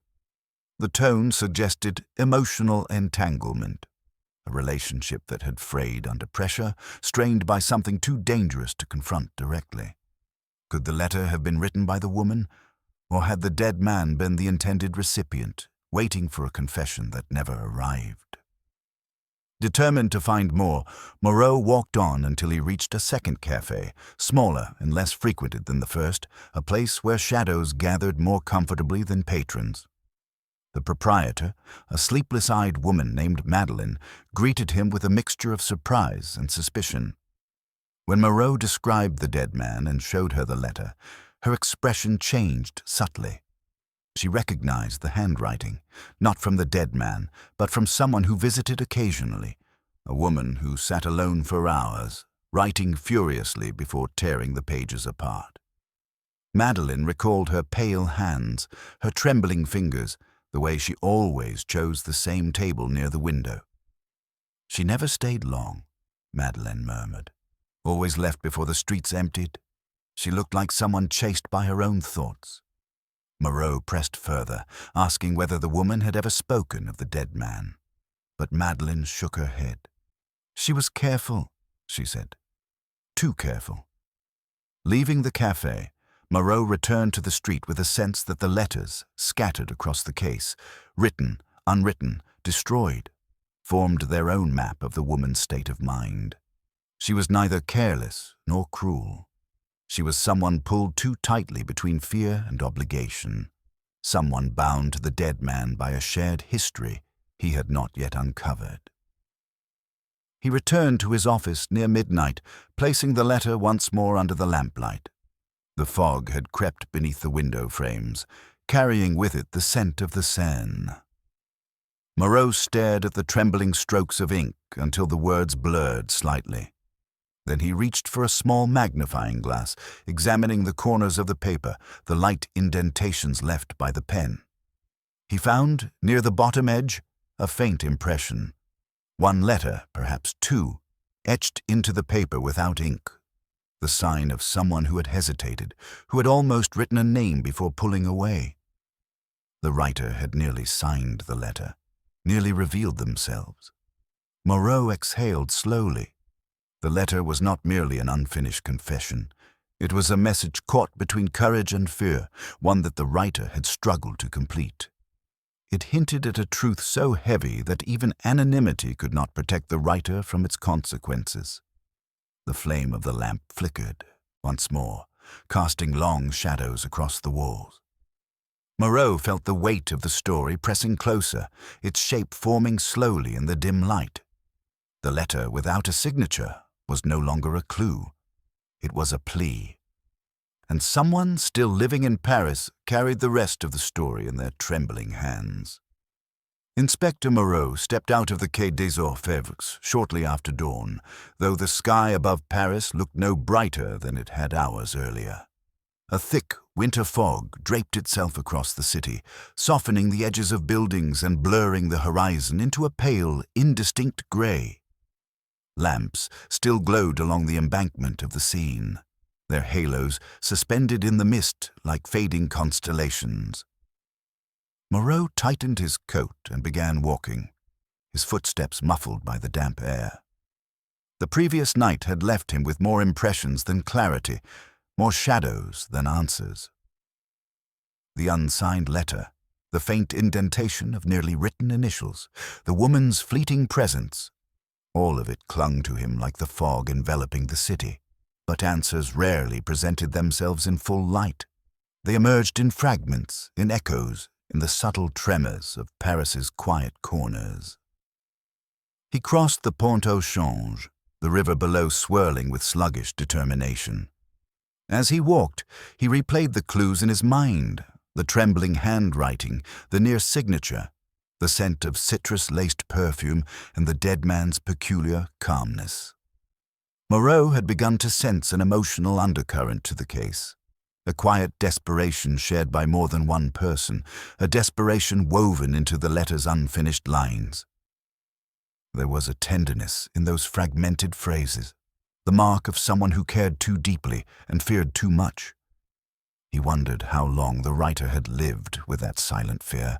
The tone suggested emotional entanglement, a relationship that had frayed under pressure, strained by something too dangerous to confront directly. Could the letter have been written by the woman, or had the dead man been the intended recipient, waiting for a confession that never arrived? Determined to find more, Moreau walked on until he reached a second cafe, smaller and less frequented than the first, a place where shadows gathered more comfortably than patrons. The proprietor, a sleepless-eyed woman named Madeleine, greeted him with a mixture of surprise and suspicion. When Moreau described the dead man and showed her the letter, her expression changed subtly. She recognized the handwriting, not from the dead man, but from someone who visited occasionally, a woman who sat alone for hours, writing furiously before tearing the pages apart. Madeleine recalled her pale hands, her trembling fingers, the way she always chose the same table near the window. "She never stayed long," Madeleine murmured. "Always left before the streets emptied. She looked like someone chased by her own thoughts." Moreau pressed further, asking whether the woman had ever spoken of the dead man. But Madeleine shook her head. "She was careful," she said. "Too careful." Leaving the cafe, Moreau returned to the street with a sense that the letters, scattered across the case, written, unwritten, destroyed, formed their own map of the woman's state of mind. She was neither careless nor cruel. She was someone pulled too tightly between fear and obligation, someone bound to the dead man by a shared history he had not yet uncovered. He returned to his office near midnight, placing the letter once more under the lamplight. The fog had crept beneath the window frames, carrying with it the scent of the Seine. Moreau stared at the trembling strokes of ink until the words blurred slightly. Then he reached for a small magnifying glass, examining the corners of the paper, the light indentations left by the pen. He found, near the bottom edge, a faint impression. One letter, perhaps two, etched into the paper without ink. The sign of someone who had hesitated, who had almost written a name before pulling away. The writer had nearly signed the letter, nearly revealed themselves. Moreau exhaled slowly. The letter was not merely an unfinished confession. It was a message caught between courage and fear, one that the writer had struggled to complete. It hinted at a truth so heavy that even anonymity could not protect the writer from its consequences. The flame of the lamp flickered once more, casting long shadows across the walls. Moreau felt the weight of the story pressing closer, its shape forming slowly in the dim light. The letter without a signature was no longer a clue. It was a plea. And someone still living in Paris carried the rest of the story in their trembling hands. Inspector Moreau stepped out of the Quai des Orfèvres shortly after dawn, though the sky above Paris looked no brighter than it had hours earlier. A thick winter fog draped itself across the city, softening the edges of buildings and blurring the horizon into a pale, indistinct grey. Lamps still glowed along the embankment of the Seine, their halos suspended in the mist like fading constellations. Moreau tightened his coat and began walking, his footsteps muffled by the damp air. The previous night had left him with more impressions than clarity, more shadows than answers. The unsigned letter, the faint indentation of nearly written initials, the woman's fleeting presence, all of it clung to him like the fog enveloping the city. But answers rarely presented themselves in full light. They emerged in fragments, in echoes, in the subtle tremors of Paris's quiet corners. He crossed the Pont au Change, the river below swirling with sluggish determination. As he walked, he replayed the clues in his mind, the trembling handwriting, the near signature, the scent of citrus-laced perfume, and the dead man's peculiar calmness. Moreau had begun to sense an emotional undercurrent to the case, a quiet desperation shared by more than one person, a desperation woven into the letter's unfinished lines. There was a tenderness in those fragmented phrases, the mark of someone who cared too deeply and feared too much. He wondered how long the writer had lived with that silent fear,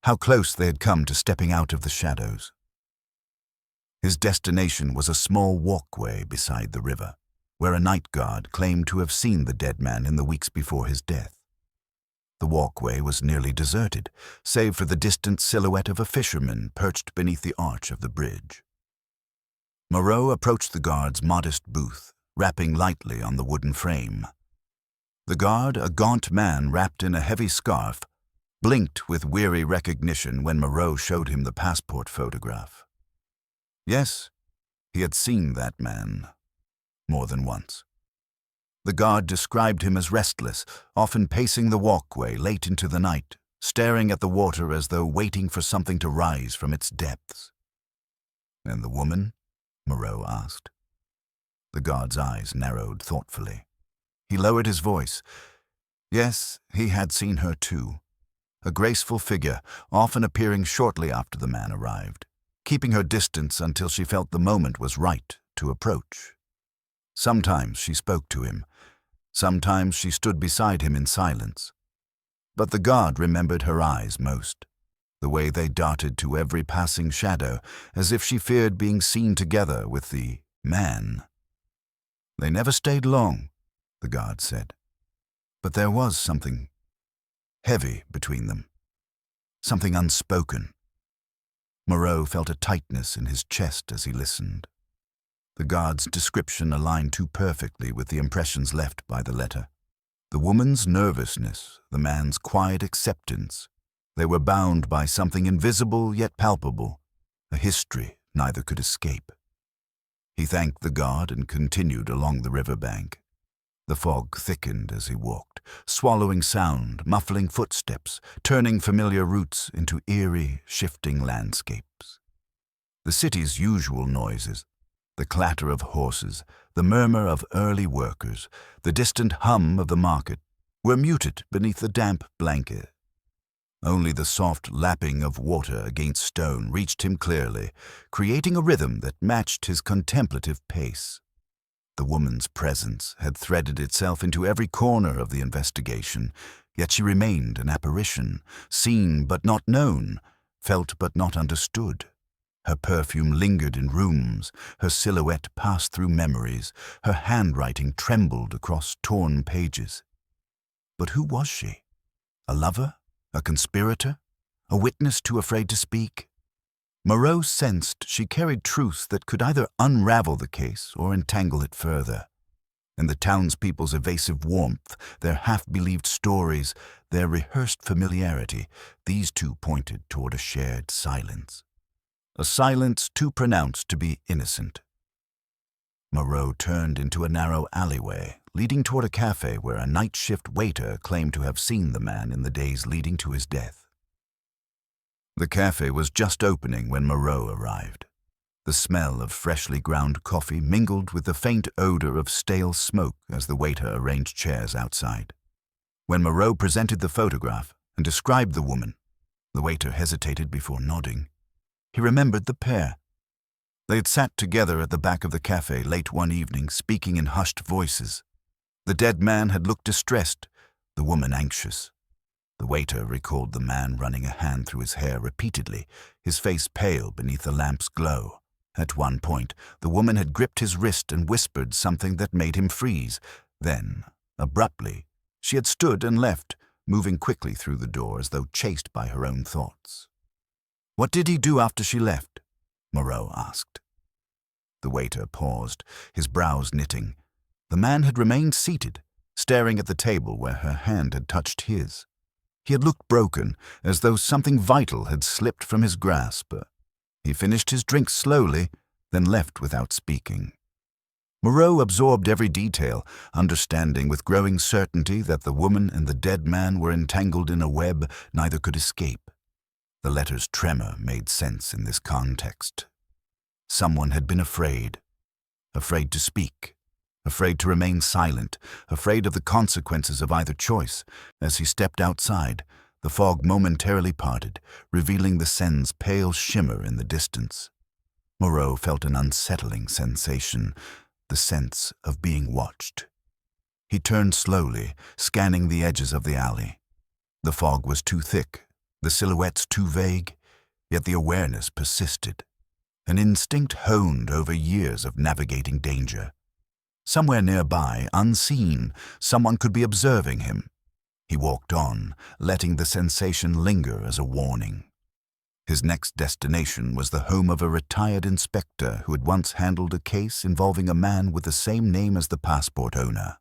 how close they had come to stepping out of the shadows. His destination was a small walkway beside the river, where a night guard claimed to have seen the dead man in the weeks before his death. The walkway was nearly deserted, save for the distant silhouette of a fisherman perched beneath the arch of the bridge. Moreau approached the guard's modest booth, rapping lightly on the wooden frame. The guard, a gaunt man wrapped in a heavy scarf, blinked with weary recognition when Moreau showed him the passport photograph. Yes, he had seen that man more than once. The guard described him as restless, often pacing the walkway late into the night, staring at the water as though waiting for something to rise from its depths. "And the woman?" Moreau asked. The guard's eyes narrowed thoughtfully. He lowered his voice. Yes, he had seen her too. A graceful figure, often appearing shortly after the man arrived, keeping her distance until she felt the moment was right to approach. Sometimes she spoke to him. Sometimes she stood beside him in silence. But the guard remembered her eyes most, the way they darted to every passing shadow, as if she feared being seen together with the man. They never stayed long, the guard said. But there was something heavy between them, something unspoken. Moreau felt a tightness in his chest as he listened. The guard's description aligned too perfectly with the impressions left by the letter. The woman's nervousness, the man's quiet acceptance. They were bound by something invisible yet palpable, a history neither could escape. He thanked the guard and continued along the riverbank. The fog thickened as he walked, swallowing sound, muffling footsteps, turning familiar routes into eerie, shifting landscapes. The city's usual noises, the clatter of horses, the murmur of early workers, the distant hum of the market, were muted beneath the damp blanket. Only the soft lapping of water against stone reached him clearly, creating a rhythm that matched his contemplative pace. The woman's presence had threaded itself into every corner of the investigation, yet she remained an apparition, seen but not known, felt but not understood. Her perfume lingered in rooms, her silhouette passed through memories, her handwriting trembled across torn pages. But who was she? A lover? A conspirator? A witness too afraid to speak? Moreau sensed she carried truths that could either unravel the case or entangle it further. And the townspeople's evasive warmth, their half-believed stories, their rehearsed familiarity, these two pointed toward a shared silence. A silence too pronounced to be innocent. Moreau turned into a narrow alleyway, leading toward a cafe where a night shift waiter claimed to have seen the man in the days leading to his death. The cafe was just opening when Moreau arrived. The smell of freshly ground coffee mingled with the faint odor of stale smoke as the waiter arranged chairs outside. When Moreau presented the photograph and described the woman, the waiter hesitated before nodding. He remembered the pair. They had sat together at the back of the cafe late one evening, speaking in hushed voices. The dead man had looked distressed, the woman anxious. The waiter recalled the man running a hand through his hair repeatedly, his face pale beneath the lamp's glow. At one point, the woman had gripped his wrist and whispered something that made him freeze. Then, abruptly, she had stood and left, moving quickly through the door as though chased by her own thoughts. "What did he do after she left?" Moreau asked. The waiter paused, his brows knitting. The man had remained seated, staring at the table where her hand had touched his. He had looked broken, as though something vital had slipped from his grasp. He finished his drink slowly, then left without speaking. Moreau absorbed every detail, understanding with growing certainty that the woman and the dead man were entangled in a web neither could escape. The letter's tremor made sense in this context. Someone had been afraid to speak, afraid to remain silent, afraid of the consequences of either choice. As he stepped outside, the fog momentarily parted, revealing the Seine's pale shimmer in the distance. Moreau felt an unsettling sensation, the sense of being watched. He turned slowly, scanning the edges of the alley. The fog was too thick, the silhouettes too vague, yet the awareness persisted. An instinct honed over years of navigating danger. Somewhere nearby, unseen, someone could be observing him. He walked on, letting the sensation linger as a warning. His next destination was the home of a retired inspector who had once handled a case involving a man with the same name as the passport owner.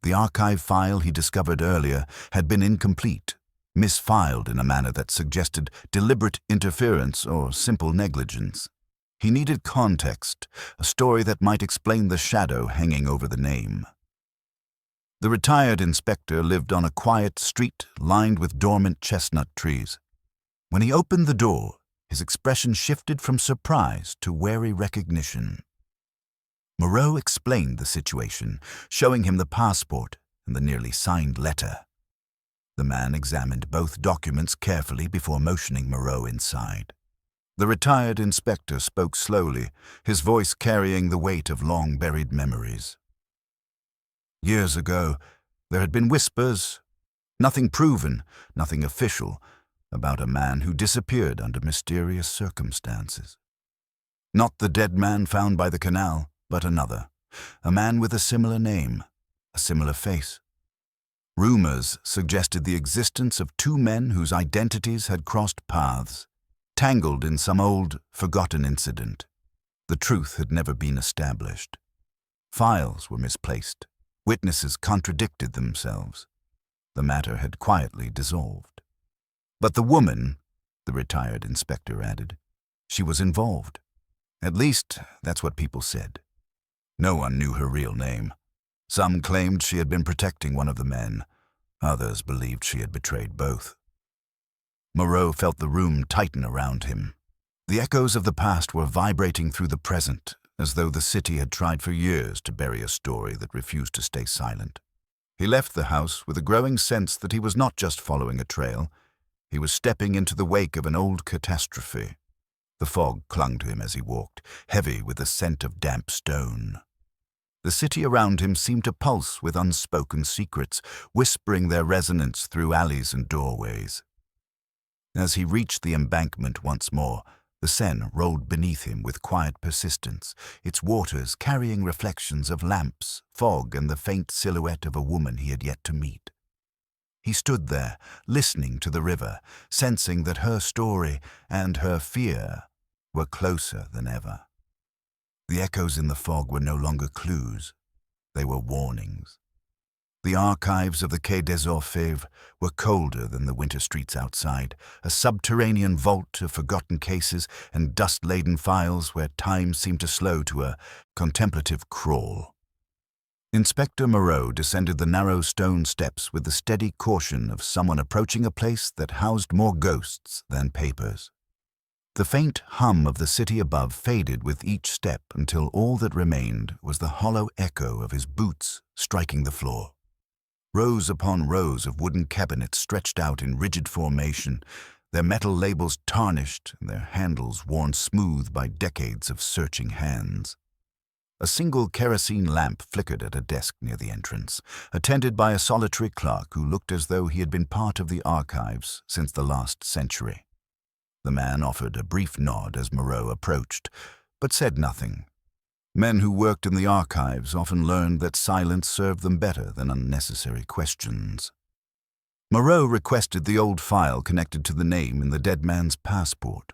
The archive file he discovered earlier had been incomplete, misfiled in a manner that suggested deliberate interference or simple negligence. He needed context, a story that might explain the shadow hanging over the name. The retired inspector lived on a quiet street lined with dormant chestnut trees. When he opened the door, his expression shifted from surprise to wary recognition. Moreau explained the situation, showing him the passport and the nearly signed letter. The man examined both documents carefully before motioning Moreau inside. The retired inspector spoke slowly, his voice carrying the weight of long-buried memories. Years ago, there had been whispers, nothing proven, nothing official, about a man who disappeared under mysterious circumstances. Not the dead man found by the canal, but another, a man with a similar name, a similar face. Rumors suggested the existence of two men whose identities had crossed paths, tangled in some old, forgotten incident. The truth had never been established. Files were misplaced. Witnesses contradicted themselves. The matter had quietly dissolved. But the woman, the retired inspector added, she was involved. At least, that's what people said. No one knew her real name. Some claimed she had been protecting one of the men. Others believed she had betrayed both. Moreau felt the room tighten around him. The echoes of the past were vibrating through the present, as though the city had tried for years to bury a story that refused to stay silent. He left the house with a growing sense that he was not just following a trail. He was stepping into the wake of an old catastrophe. The fog clung to him as he walked, heavy with the scent of damp stone. The city around him seemed to pulse with unspoken secrets, whispering their resonance through alleys and doorways. As he reached the embankment once more, the Seine rolled beneath him with quiet persistence, its waters carrying reflections of lamps, fog, and the faint silhouette of a woman he had yet to meet. He stood there, listening to the river, sensing that her story and her fear were closer than ever. The echoes in the fog were no longer clues. They were warnings. The archives of the Quai des Orfèvres were colder than the winter streets outside, a subterranean vault of forgotten cases and dust-laden files where time seemed to slow to a contemplative crawl. Inspector Moreau descended the narrow stone steps with the steady caution of someone approaching a place that housed more ghosts than papers. The faint hum of the city above faded with each step until all that remained was the hollow echo of his boots striking the floor. Rows upon rows of wooden cabinets stretched out in rigid formation, their metal labels tarnished and their handles worn smooth by decades of searching hands. A single kerosene lamp flickered at a desk near the entrance, attended by a solitary clerk who looked as though he had been part of the archives since the last century. The man offered a brief nod as Moreau approached, but said nothing. Men who worked in the archives often learned that silence served them better than unnecessary questions. Moreau requested the old file connected to the name in the dead man's passport.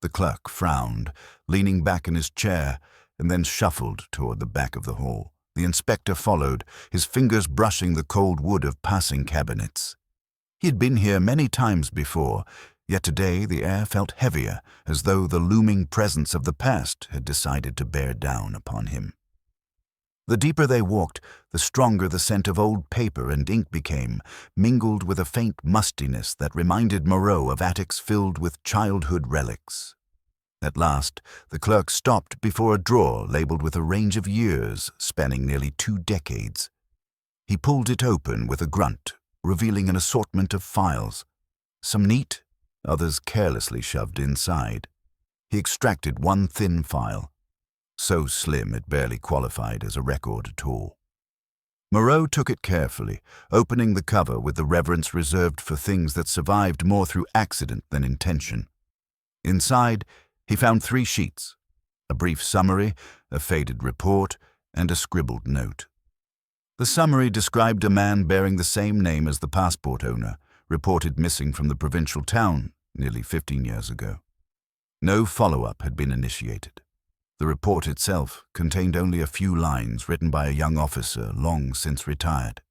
The clerk frowned, leaning back in his chair, and then shuffled toward the back of the hall. The inspector followed, his fingers brushing the cold wood of passing cabinets. He had been here many times before, yet today the air felt heavier, as though the looming presence of the past had decided to bear down upon him. The deeper they walked, the stronger the scent of old paper and ink became, mingled with a faint mustiness that reminded Moreau of attics filled with childhood relics. At last, the clerk stopped before a drawer labeled with a range of years spanning nearly 2 decades. He pulled it open with a grunt, revealing an assortment of files, some neat, others carelessly shoved inside. He extracted one thin file, so slim it barely qualified as a record at all. Moreau took it carefully, opening the cover with the reverence reserved for things that survived more through accident than intention. Inside, he found 3 sheets, a brief summary, a faded report, and a scribbled note. The summary described a man bearing the same name as the passport owner, reported missing from the provincial town nearly 15 years ago. No follow-up had been initiated. The report itself contained only a few lines written by a young officer long since retired.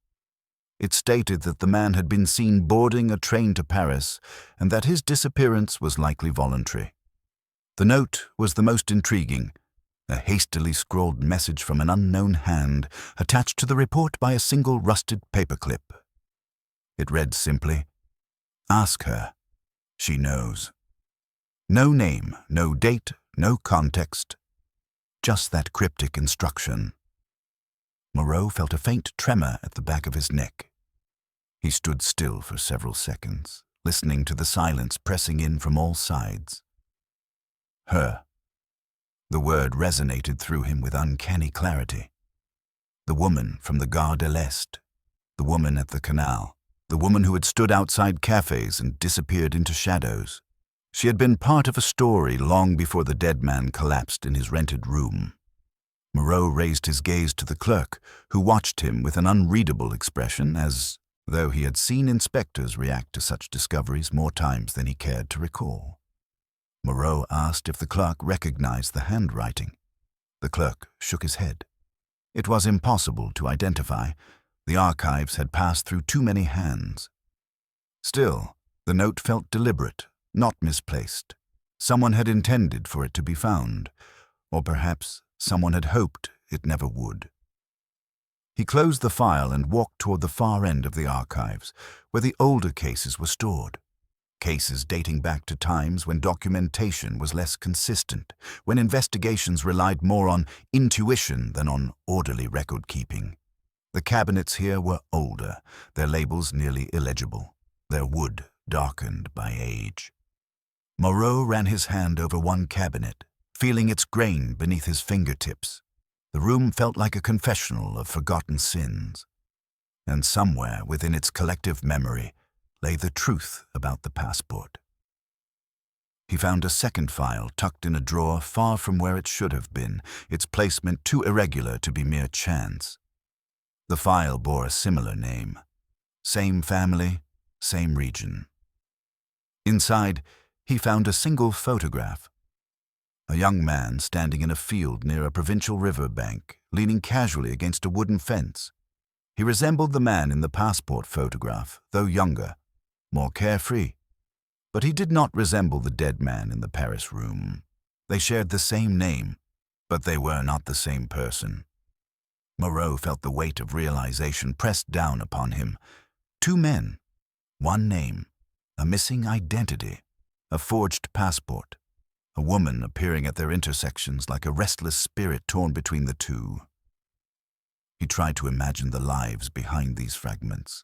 It stated that the man had been seen boarding a train to Paris and that his disappearance was likely voluntary. The note was the most intriguing, a hastily scrawled message from an unknown hand attached to the report by a single rusted paperclip. It read simply, "Ask her. She knows." No name, no date, no context. Just that cryptic instruction. Moreau felt a faint tremor at the back of his neck. He stood still for several seconds, listening to the silence pressing in from all sides. Her. The word resonated through him with uncanny clarity. The woman from the Gare de l'Est, the woman at the canal, the woman who had stood outside cafes and disappeared into shadows. She had been part of a story long before the dead man collapsed in his rented room. Moreau raised his gaze to the clerk, who watched him with an unreadable expression, as though he had seen inspectors react to such discoveries more times than he cared to recall. Moreau asked if the clerk recognized the handwriting. The clerk shook his head. It was impossible to identify. The archives had passed through too many hands. Still, the note felt deliberate, not misplaced. Someone had intended for it to be found, or perhaps someone had hoped it never would. He closed the file and walked toward the far end of the archives, where the older cases were stored. Cases dating back to times when documentation was less consistent, when investigations relied more on intuition than on orderly record-keeping. The cabinets here were older, their labels nearly illegible, their wood darkened by age. Moreau ran his hand over one cabinet, feeling its grain beneath his fingertips. The room felt like a confessional of forgotten sins. And somewhere within its collective memory lay the truth about the passport. He found a second file tucked in a drawer far from where it should have been, its placement too irregular to be mere chance. The file bore a similar name. Same family, same region. Inside, he found a single photograph. A young man standing in a field near a provincial river bank, leaning casually against a wooden fence. He resembled the man in the passport photograph, though younger, more carefree. But he did not resemble the dead man in the Paris room. They shared the same name, but they were not the same person. Moreau felt the weight of realization pressed down upon him. 2 men, 1 name, a missing identity, a forged passport, a woman appearing at their intersections like a restless spirit torn between the two. He tried to imagine the lives behind these fragments.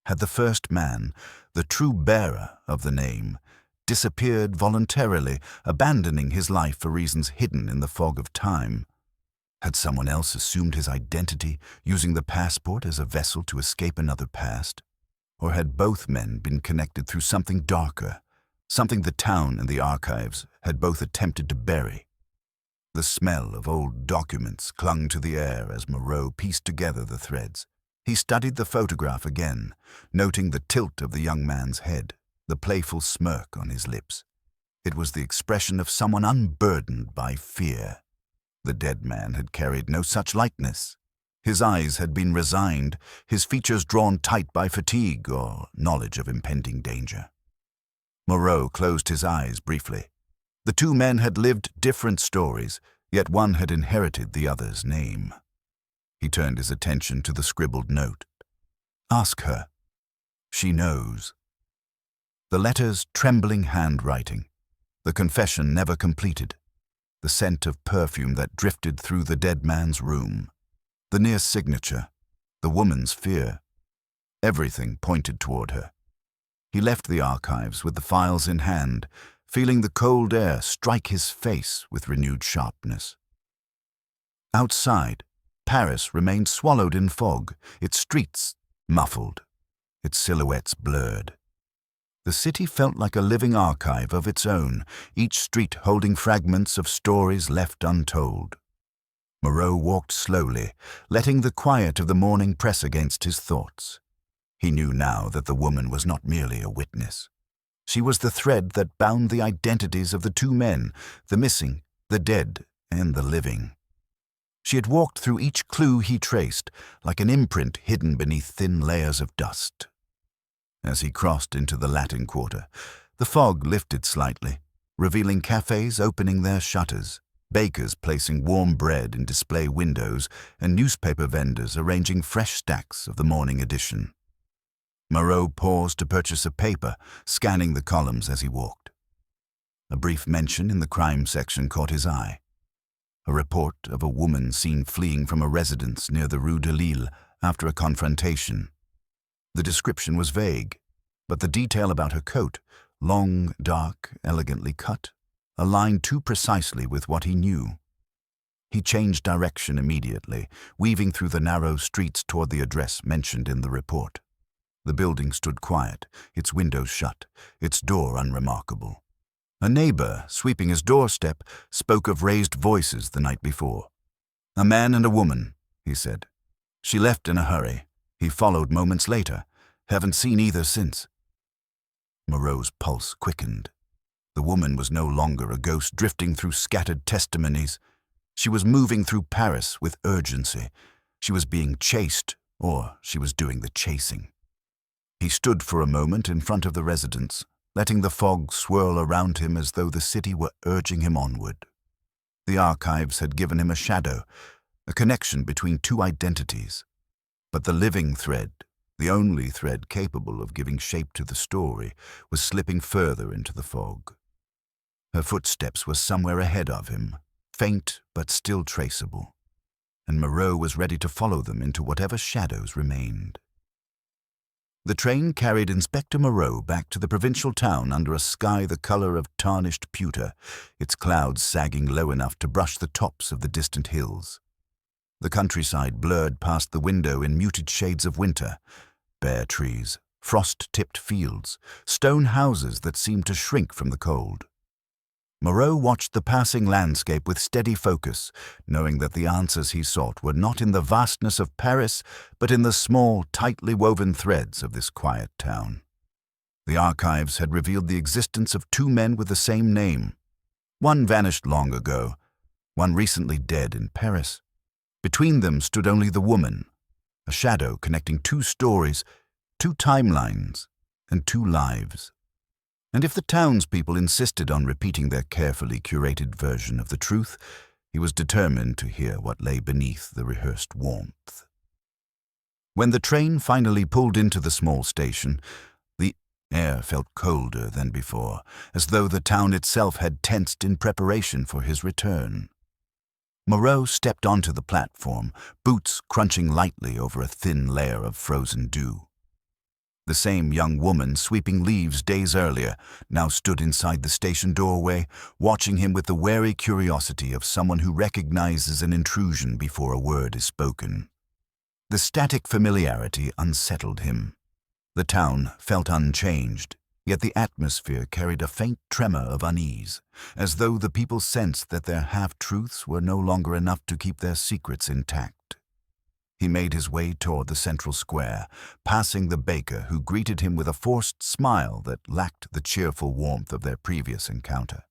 Had the first man, the true bearer of the name, disappeared voluntarily, abandoning his life for reasons hidden in the fog of time? Had someone else assumed his identity, using the passport as a vessel to escape another past? Or had both men been connected through something darker, something the town and the archives had both attempted to bury? The smell of old documents clung to the air as Moreau pieced together the threads. He studied the photograph again, noting the tilt of the young man's head, the playful smirk on his lips. It was the expression of someone unburdened by fear. The dead man had carried no such lightness. His eyes had been resigned, his features drawn tight by fatigue or knowledge of impending danger. Moreau closed his eyes briefly. The 2 men had lived different stories, yet one had inherited the other's name. He turned his attention to the scribbled note. Ask her. She knows. The letter's trembling handwriting. The confession never completed. The scent of perfume that drifted through the dead man's room. The near signature. The woman's fear. Everything pointed toward her. He left the archives with the files in hand, feeling the cold air strike his face with renewed sharpness. Outside, Paris remained swallowed in fog, its streets muffled, its silhouettes blurred. The city felt like a living archive of its own, each street holding fragments of stories left untold. Moreau walked slowly, letting the quiet of the morning press against his thoughts. He knew now that the woman was not merely a witness. She was the thread that bound the identities of the two men, the missing, the dead, and the living. She had walked through each clue he traced, like an imprint hidden beneath thin layers of dust. As he crossed into the Latin Quarter, the fog lifted slightly, revealing cafes opening their shutters, bakers placing warm bread in display windows, and newspaper vendors arranging fresh stacks of the morning edition. Moreau paused to purchase a paper, scanning the columns as he walked. A brief mention in the crime section caught his eye. A report of a woman seen fleeing from a residence near the Rue de Lille after a confrontation. The description was vague, but the detail about her coat, long, dark, elegantly cut, aligned too precisely with what he knew. He changed direction immediately, weaving through the narrow streets toward the address mentioned in the report. The building stood quiet, its windows shut, its door unremarkable. A neighbor, sweeping his doorstep, spoke of raised voices the night before. "A man and a woman," he said. "She left in a hurry. He followed moments later. Haven't seen either since." Moreau's pulse quickened. The woman was no longer a ghost drifting through scattered testimonies. She was moving through Paris with urgency. She was being chased, or she was doing the chasing. He stood for a moment in front of the residence, letting the fog swirl around him as though the city were urging him onward. The archives had given him a shadow, a connection between two identities. But the living thread, the only thread capable of giving shape to the story, was slipping further into the fog. Her footsteps were somewhere ahead of him, faint but still traceable, and Moreau was ready to follow them into whatever shadows remained. The train carried Inspector Moreau back to the provincial town under a sky the color of tarnished pewter, its clouds sagging low enough to brush the tops of the distant hills. The countryside blurred past the window in muted shades of winter, bare trees, frost-tipped fields, stone houses that seemed to shrink from the cold. Moreau watched the passing landscape with steady focus, knowing that the answers he sought were not in the vastness of Paris, but in the small, tightly woven threads of this quiet town. The archives had revealed the existence of two men with the same name. One vanished long ago, one recently dead in Paris. Between them stood only the woman, a shadow connecting two stories, two timelines, and two lives. And if the townspeople insisted on repeating their carefully curated version of the truth, he was determined to hear what lay beneath the rehearsed warmth. When the train finally pulled into the small station, the air felt colder than before, as though the town itself had tensed in preparation for his return. Moreau stepped onto the platform, boots crunching lightly over a thin layer of frozen dew. The same young woman sweeping leaves days earlier now stood inside the station doorway, watching him with the wary curiosity of someone who recognizes an intrusion before a word is spoken. The static familiarity unsettled him. The town felt unchanged, yet the atmosphere carried a faint tremor of unease, as though the people sensed that their half-truths were no longer enough to keep their secrets intact. He made his way toward the central square, passing the baker who greeted him with a forced smile that lacked the cheerful warmth of their previous encounter.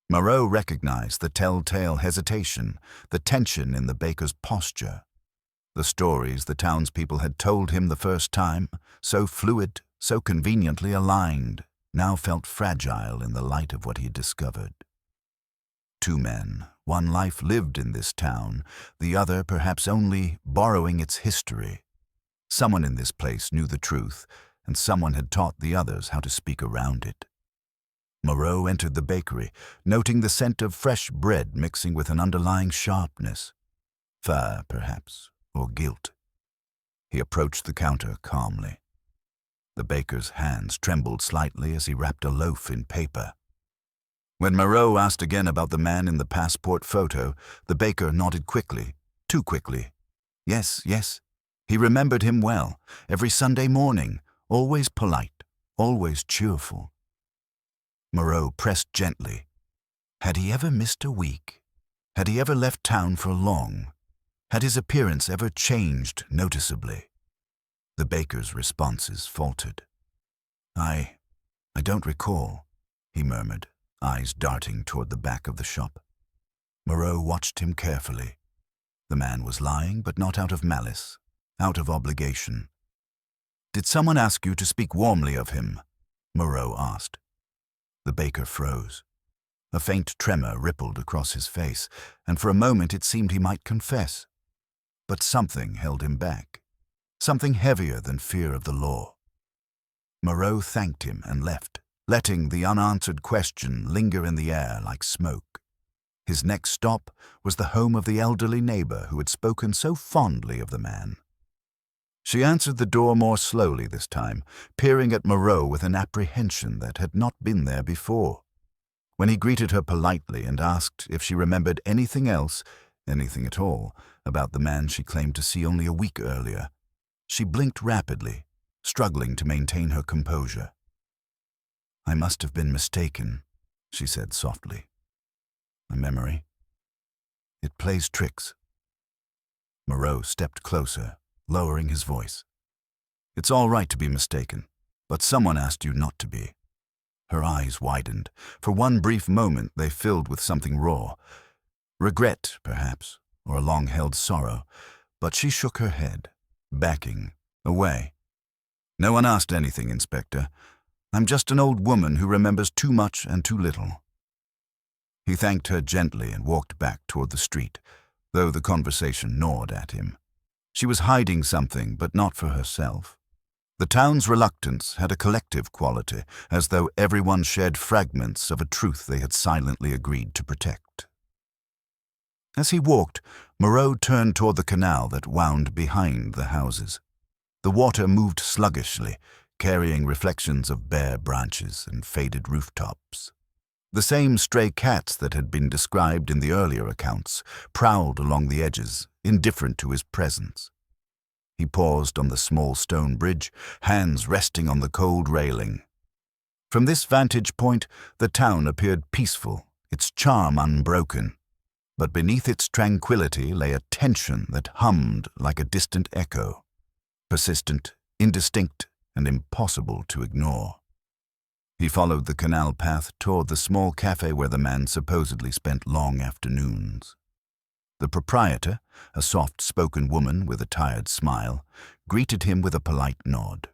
Moreau recognized the telltale hesitation, the tension in the baker's posture. The stories the townspeople had told him the first time, so fluid, so conveniently aligned, now felt fragile in the light of what he had discovered. Two men, One life lived in this town, the other perhaps only borrowing its history. Someone in this place knew the truth, and someone had taught the others how to speak around it. Moreau entered the bakery, noting the scent of fresh bread mixing with an underlying sharpness. Fire, perhaps, or guilt. He approached the counter calmly. The baker's hands trembled slightly as he wrapped a loaf in paper. When Moreau asked again about the man in the passport photo, the baker nodded quickly, too quickly. Yes, yes. He remembered him well, every Sunday morning, always polite, always cheerful. Moreau pressed gently. Had he ever missed a week? Had he ever left town for long? Had his appearance ever changed noticeably? The baker's responses faltered. I don't recall, he murmured, eyes darting toward the back of the shop. Moreau watched him carefully. The man was lying, but not out of malice, out of obligation. Did someone ask you to speak warmly of him? Moreau asked. The baker froze. A faint tremor rippled across his face, and for a moment it seemed he might confess. But something held him back, something heavier than fear of the law. Moreau thanked him and left, letting the unanswered question linger in the air like smoke. His next stop was the home of the elderly neighbor who had spoken so fondly of the man. She answered the door more slowly this time, peering at Moreau with an apprehension that had not been there before. When he greeted her politely and asked if she remembered anything else, anything at all, about the man she claimed to see only a week earlier, she blinked rapidly, struggling to maintain her composure. I must have been mistaken, she said softly. My memory. It plays tricks. Moreau stepped closer, lowering his voice. It's all right to be mistaken, but someone asked you not to be. Her eyes widened. For one brief moment they filled with something raw. Regret, perhaps, or a long-held sorrow, but she shook her head, backing away. No one asked anything, Inspector. I'm just an old woman who remembers too much and too little. He thanked her gently and walked back toward the street, though the conversation gnawed at him. She was hiding something, but not for herself. The town's reluctance had a collective quality, as though everyone shared fragments of a truth they had silently agreed to protect. As he walked, Moreau turned toward the canal that wound behind the houses. The water moved sluggishly, carrying reflections of bare branches and faded rooftops. The same stray cats that had been described in the earlier accounts prowled along the edges, indifferent to his presence. He paused on the small stone bridge, hands resting on the cold railing. From this vantage point, the town appeared peaceful, its charm unbroken. But beneath its tranquility lay a tension that hummed like a distant echo, persistent, indistinct, and impossible to ignore. He followed the canal path toward the small cafe where the man supposedly spent long afternoons. The proprietor, a soft-spoken woman with a tired smile, greeted him with a polite nod.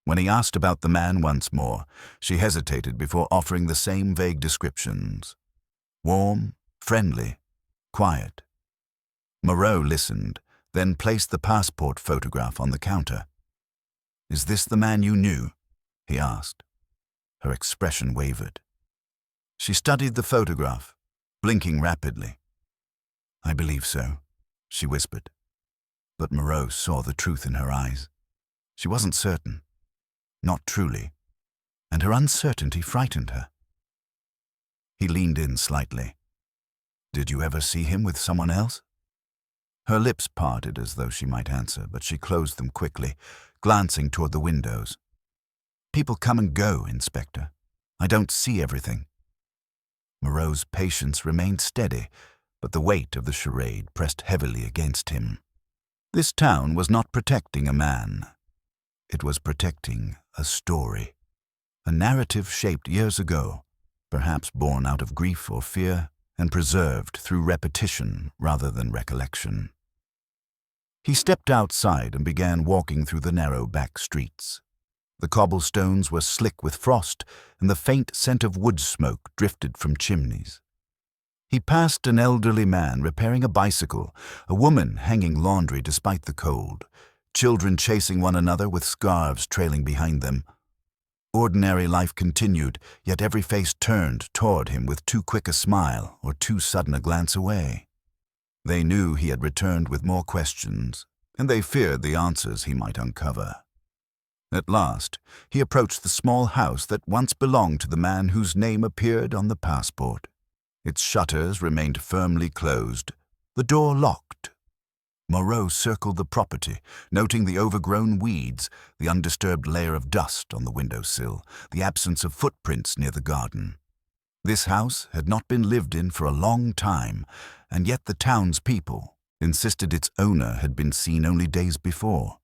When he asked about the man once more, she hesitated before offering the same vague descriptions. Warm, friendly, quiet. Moreau listened, then placed the passport photograph on the counter. Is this the man you knew? He asked. Her expression wavered. She studied the photograph, blinking rapidly. I believe so, she whispered. But Moreau saw the truth in her eyes. She wasn't certain. Not truly. And her uncertainty frightened her. He leaned in slightly. Did you ever see him with someone else? Her lips parted as though she might answer, but she closed them quickly, glancing toward the windows. People come and go, Inspector. I don't see everything. Moreau's patience remained steady, but the weight of the charade pressed heavily against him. This town was not protecting a man. It was protecting a story. A narrative shaped years ago, perhaps born out of grief or fear, and preserved through repetition rather than recollection. He stepped outside and began walking through the narrow back streets. The cobblestones were slick with frost, and the faint scent of wood smoke drifted from chimneys. He passed an elderly man repairing a bicycle, a woman hanging laundry despite the cold, children chasing one another with scarves trailing behind them. Ordinary life continued, yet every face turned toward him with too quick a smile or too sudden a glance away. They knew he had returned with more questions, and they feared the answers he might uncover. At last, he approached the small house that once belonged to the man whose name appeared on the passport. Its shutters remained firmly closed, the door locked. Moreau circled the property, noting the overgrown weeds, the undisturbed layer of dust on the windowsill, the absence of footprints near the garden. This house had not been lived in for a long time, and yet the townspeople insisted its owner had been seen only days before.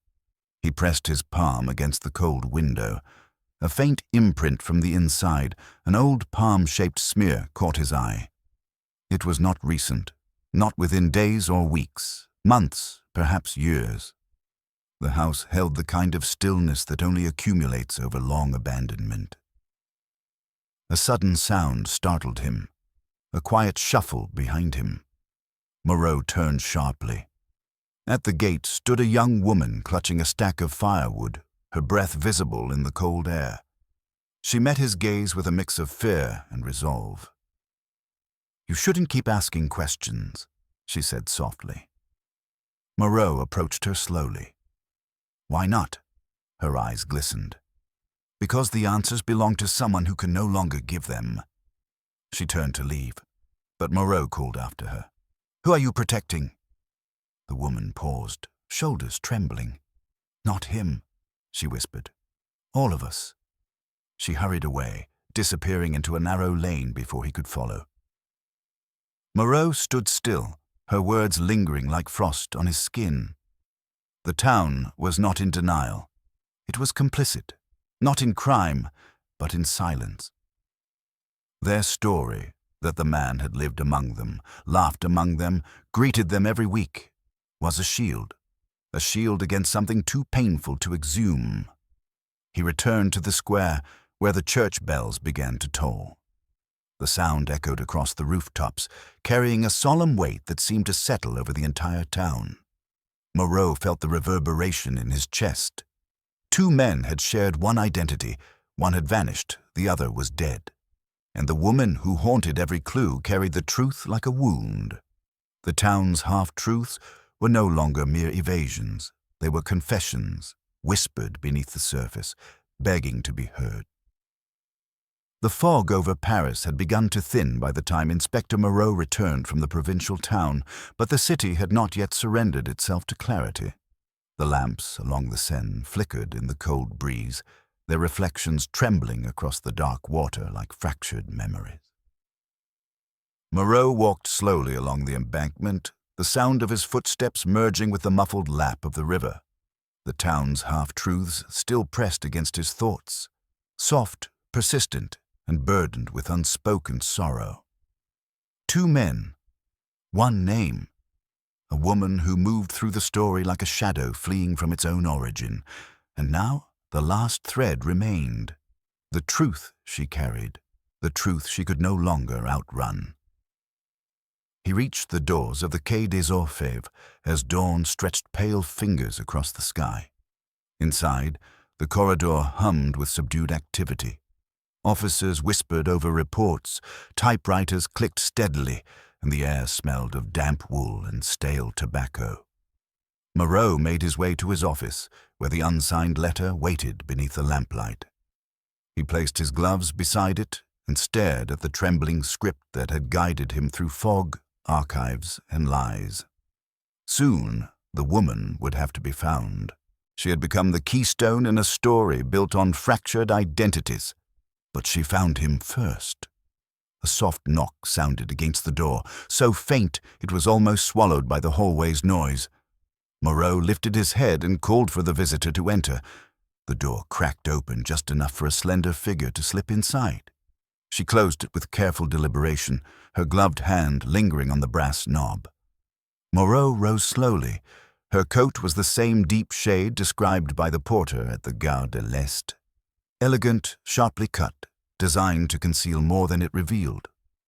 He pressed his palm against the cold window. A faint imprint from the inside, an old palm-shaped smear, caught his eye. It was not recent, not within days or weeks, months, perhaps years. The house held the kind of stillness that only accumulates over long abandonment. A sudden sound startled him, a quiet shuffle behind him. Moreau turned sharply. At the gate stood a young woman clutching a stack of firewood, her breath visible in the cold air. She met his gaze with a mix of fear and resolve. "You shouldn't keep asking questions," she said softly. Moreau approached her slowly. "Why not?" Her eyes glistened. "Because the answers belong to someone who can no longer give them." She turned to leave, but Moreau called after her. "Who are you protecting?" The woman paused, shoulders trembling. "Not him," she whispered. "All of us." She hurried away, disappearing into a narrow lane before he could follow. Moreau stood still, her words lingering like frost on his skin. The town was not in denial. It was complicit, not in crime, but in silence. Their story, that the man had lived among them, laughed among them, greeted them every week, was a shield against something too painful to exhume. He returned to the square, where the church bells began to toll. The sound echoed across the rooftops, carrying a solemn weight that seemed to settle over the entire town. Moreau felt the reverberation in his chest. Two men had shared one identity. One had vanished, the other was dead. And the woman who haunted every clue carried the truth like a wound. The town's half-truths were no longer mere evasions. They were confessions, whispered beneath the surface, begging to be heard. The fog over Paris had begun to thin by the time Inspector Moreau returned from the provincial town, but the city had not yet surrendered itself to clarity. The lamps along the Seine flickered in the cold breeze, their reflections trembling across the dark water like fractured memories. Moreau walked slowly along the embankment, the sound of his footsteps merging with the muffled lap of the river. The town's half-truths still pressed against his thoughts, soft, persistent, and burdened with unspoken sorrow. Two men, one name, a woman who moved through the story like a shadow fleeing from its own origin, and now the last thread remained, the truth she carried, the truth she could no longer outrun. He reached the doors of the Quai des Orfèvres as dawn stretched pale fingers across the sky. Inside, the corridor hummed with subdued activity. Officers whispered over reports, typewriters clicked steadily, and the air smelled of damp wool and stale tobacco. Moreau made his way to his office, where the unsigned letter waited beneath the lamplight. He placed his gloves beside it and stared at the trembling script that had guided him through fog, archives, and lies. Soon, the woman would have to be found. She had become the keystone in a story built on fractured identities. But she found him first. A soft knock sounded against the door, so faint it was almost swallowed by the hallway's noise. Moreau lifted his head and called for the visitor to enter. The door cracked open just enough for a slender figure to slip inside. She closed it with careful deliberation, her gloved hand lingering on the brass knob. Moreau rose slowly. Her coat was the same deep shade described by the porter at the Gare de l'Est. Elegant, sharply cut, designed to conceal more than it revealed.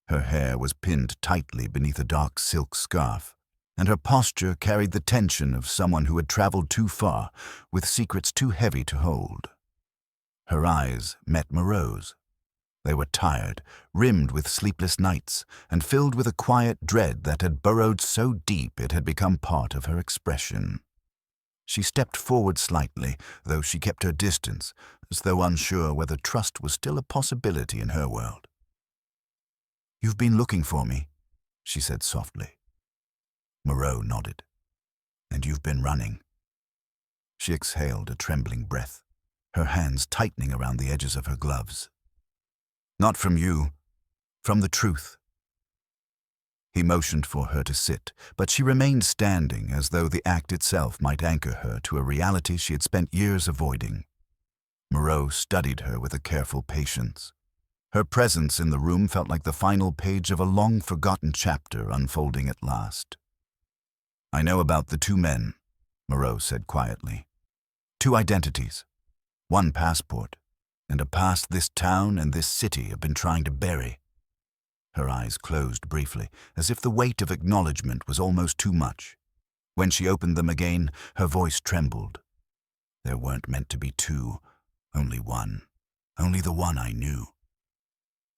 Her hair was pinned tightly beneath a dark silk scarf, and her posture carried the tension of someone who had traveled too far, with secrets too heavy to hold. Her eyes met Moreau's. They were tired, rimmed with sleepless nights, and filled with a quiet dread that had burrowed so deep it had become part of her expression. She stepped forward slightly, though she kept her distance, as though unsure whether trust was still a possibility in her world. "You've been looking for me," she said softly. Moreau nodded. "And you've been running." She exhaled a trembling breath, her hands tightening around the edges of her gloves. "Not from you, from the truth." He motioned for her to sit, but she remained standing as though the act itself might anchor her to a reality she had spent years avoiding. Moreau studied her with a careful patience. Her presence in the room felt like the final page of a long-forgotten chapter unfolding at last. "I know about the two men," Moreau said quietly. "Two identities, one passport, and a past this town and this city have been trying to bury." Her eyes closed briefly, as if the weight of acknowledgement was almost too much. When she opened them again, her voice trembled. "There weren't meant to be two, only one. Only the one I knew."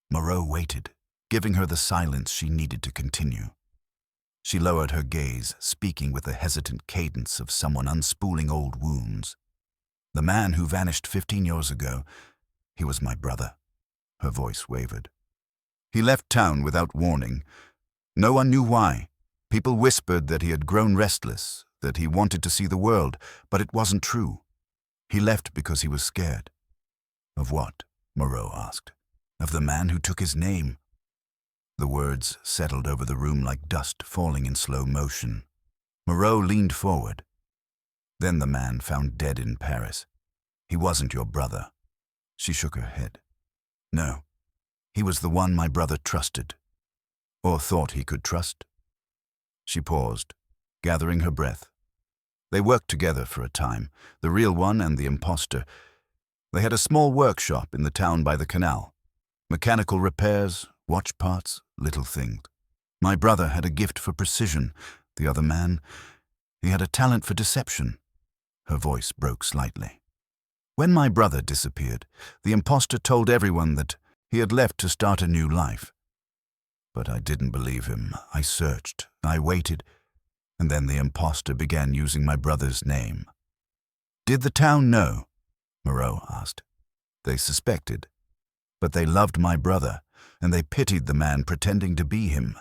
Moreau waited, giving her the silence she needed to continue. She lowered her gaze, speaking with the hesitant cadence of someone unspooling old wounds. "The man who vanished 15 years ago, he was my brother." Her voice wavered. "He left town without warning. No one knew why. People whispered that he had grown restless, that he wanted to see the world, but it wasn't true. He left because he was scared." "Of what?" Moreau asked. "Of the man who took his name." The words settled over the room like dust falling in slow motion. Moreau leaned forward. "Then the man found dead in Paris. He wasn't your brother." She shook her head. "No. He was the one my brother trusted, or thought he could trust." She paused, gathering her breath. They worked together for a time, the real one and the imposter. They had a small workshop in the town by the canal. Mechanical repairs, watch parts, little things. My brother had a gift for precision. The other man, he had a talent for deception. Her voice broke slightly. "When my brother disappeared, the imposter told everyone that he had left to start a new life. But I didn't believe him. I searched, I waited, and then the imposter began using my brother's name." "Did the town know?" Moreau asked. "They suspected. But they loved my brother, and they pitied the man pretending to be him.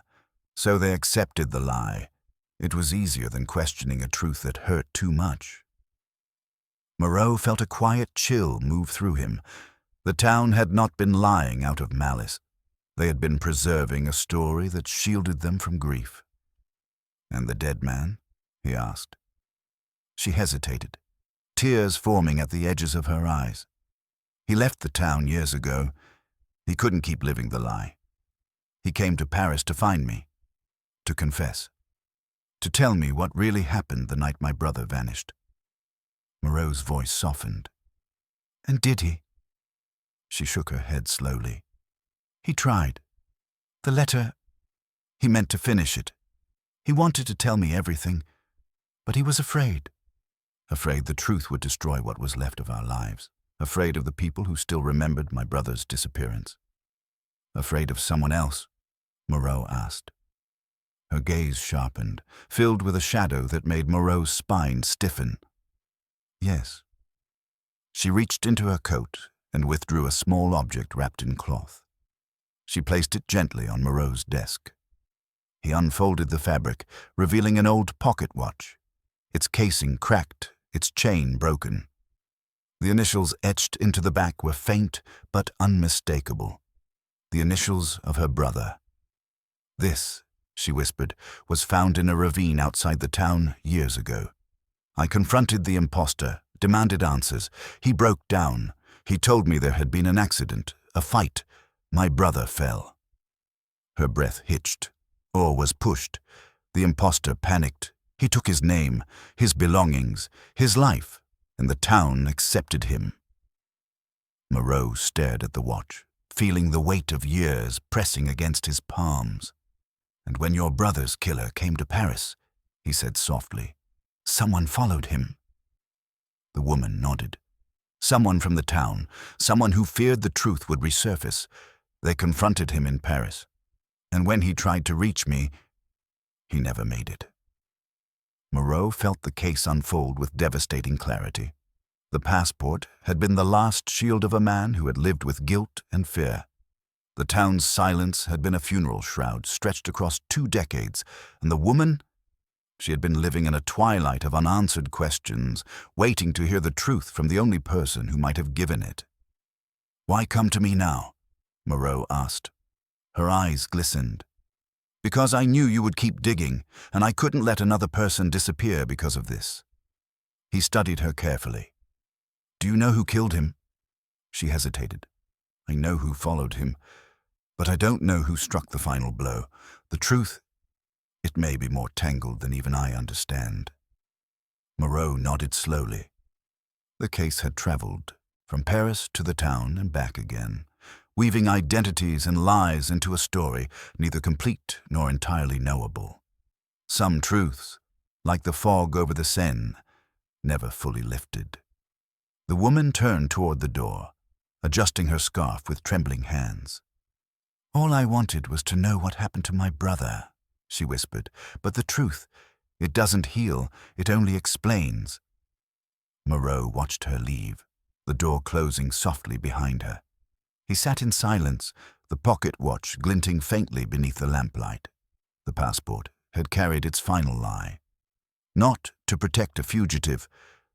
So they accepted the lie. It was easier than questioning a truth that hurt too much." Moreau felt a quiet chill move through him. The town had not been lying out of malice. They had been preserving a story that shielded them from grief. "And the dead man?" he asked. She hesitated, tears forming at the edges of her eyes. "He left the town years ago. He couldn't keep living the lie. He came to Paris to find me, to confess, to tell me what really happened the night my brother vanished." Moreau's voice softened. "And did he?" She shook her head slowly. "He tried. The letter, he meant to finish it. He wanted to tell me everything, but he was afraid. Afraid the truth would destroy what was left of our lives. Afraid of the people who still remembered my brother's disappearance." "Afraid of someone else?" Moreau asked. Her gaze sharpened, filled with a shadow that made Moreau's spine stiffen. "Yes." She reached into her coat and withdrew a small object wrapped in cloth. She placed it gently on Moreau's desk. He unfolded the fabric, revealing an old pocket watch, its casing cracked, its chain broken. The initials etched into the back were faint but unmistakable. The initials of her brother. "This," she whispered, "was found in a ravine outside the town years ago. I confronted the imposter, demanded answers. He broke down. He told me there had been an accident, a fight. My brother fell." Her breath hitched, or was pushed. The imposter panicked. He took his name, his belongings, his life, and the town accepted him. Moreau stared at the watch, feeling the weight of years pressing against his palms. "And when your brother's killer came to Paris," he said softly, "someone followed him." The woman nodded. "Someone from the town, someone who feared the truth would resurface. They confronted him in Paris. And when he tried to reach me, he never made it." Moreau felt the case unfold with devastating clarity. The passport had been the last shield of a man who had lived with guilt and fear. The town's silence had been a funeral shroud stretched across 2 decades, and the woman, she had been living in a twilight of unanswered questions, waiting to hear the truth from the only person who might have given it. "Why come to me now?" Moreau asked. Her eyes glistened. "Because I knew you would keep digging, and I couldn't let another person disappear because of this." He studied her carefully. "Do you know who killed him?" She hesitated. "I know who followed him, but I don't know who struck the final blow. The truth, it may be more tangled than even I understand." Moreau nodded slowly. The case had traveled from Paris to the town and back again, weaving identities and lies into a story neither complete nor entirely knowable. Some truths, like the fog over the Seine, never fully lifted. The woman turned toward the door, adjusting her scarf with trembling hands. "All I wanted was to know what happened to my brother," she whispered. "But the truth, it doesn't heal, it only explains." Moreau watched her leave, the door closing softly behind her. He sat in silence, the pocket watch glinting faintly beneath the lamplight. The passport had carried its final lie. Not to protect a fugitive,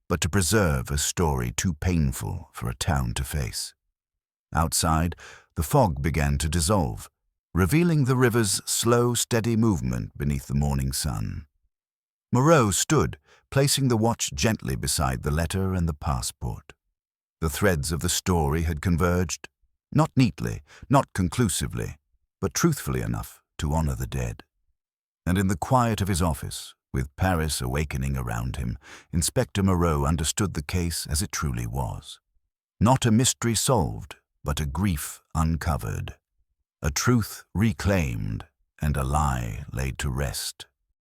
but to preserve a story too painful for a town to face. Outside, the fog began to dissolve, revealing the river's slow, steady movement beneath the morning sun. Moreau stood, placing the watch gently beside the letter and the passport. The threads of the story had converged, not neatly, not conclusively, but truthfully enough to honor the dead. And in the quiet of his office, with Paris awakening around him, Inspector Moreau understood the case as it truly was. Not a mystery solved, but a grief uncovered, a truth reclaimed, and a lie laid to rest.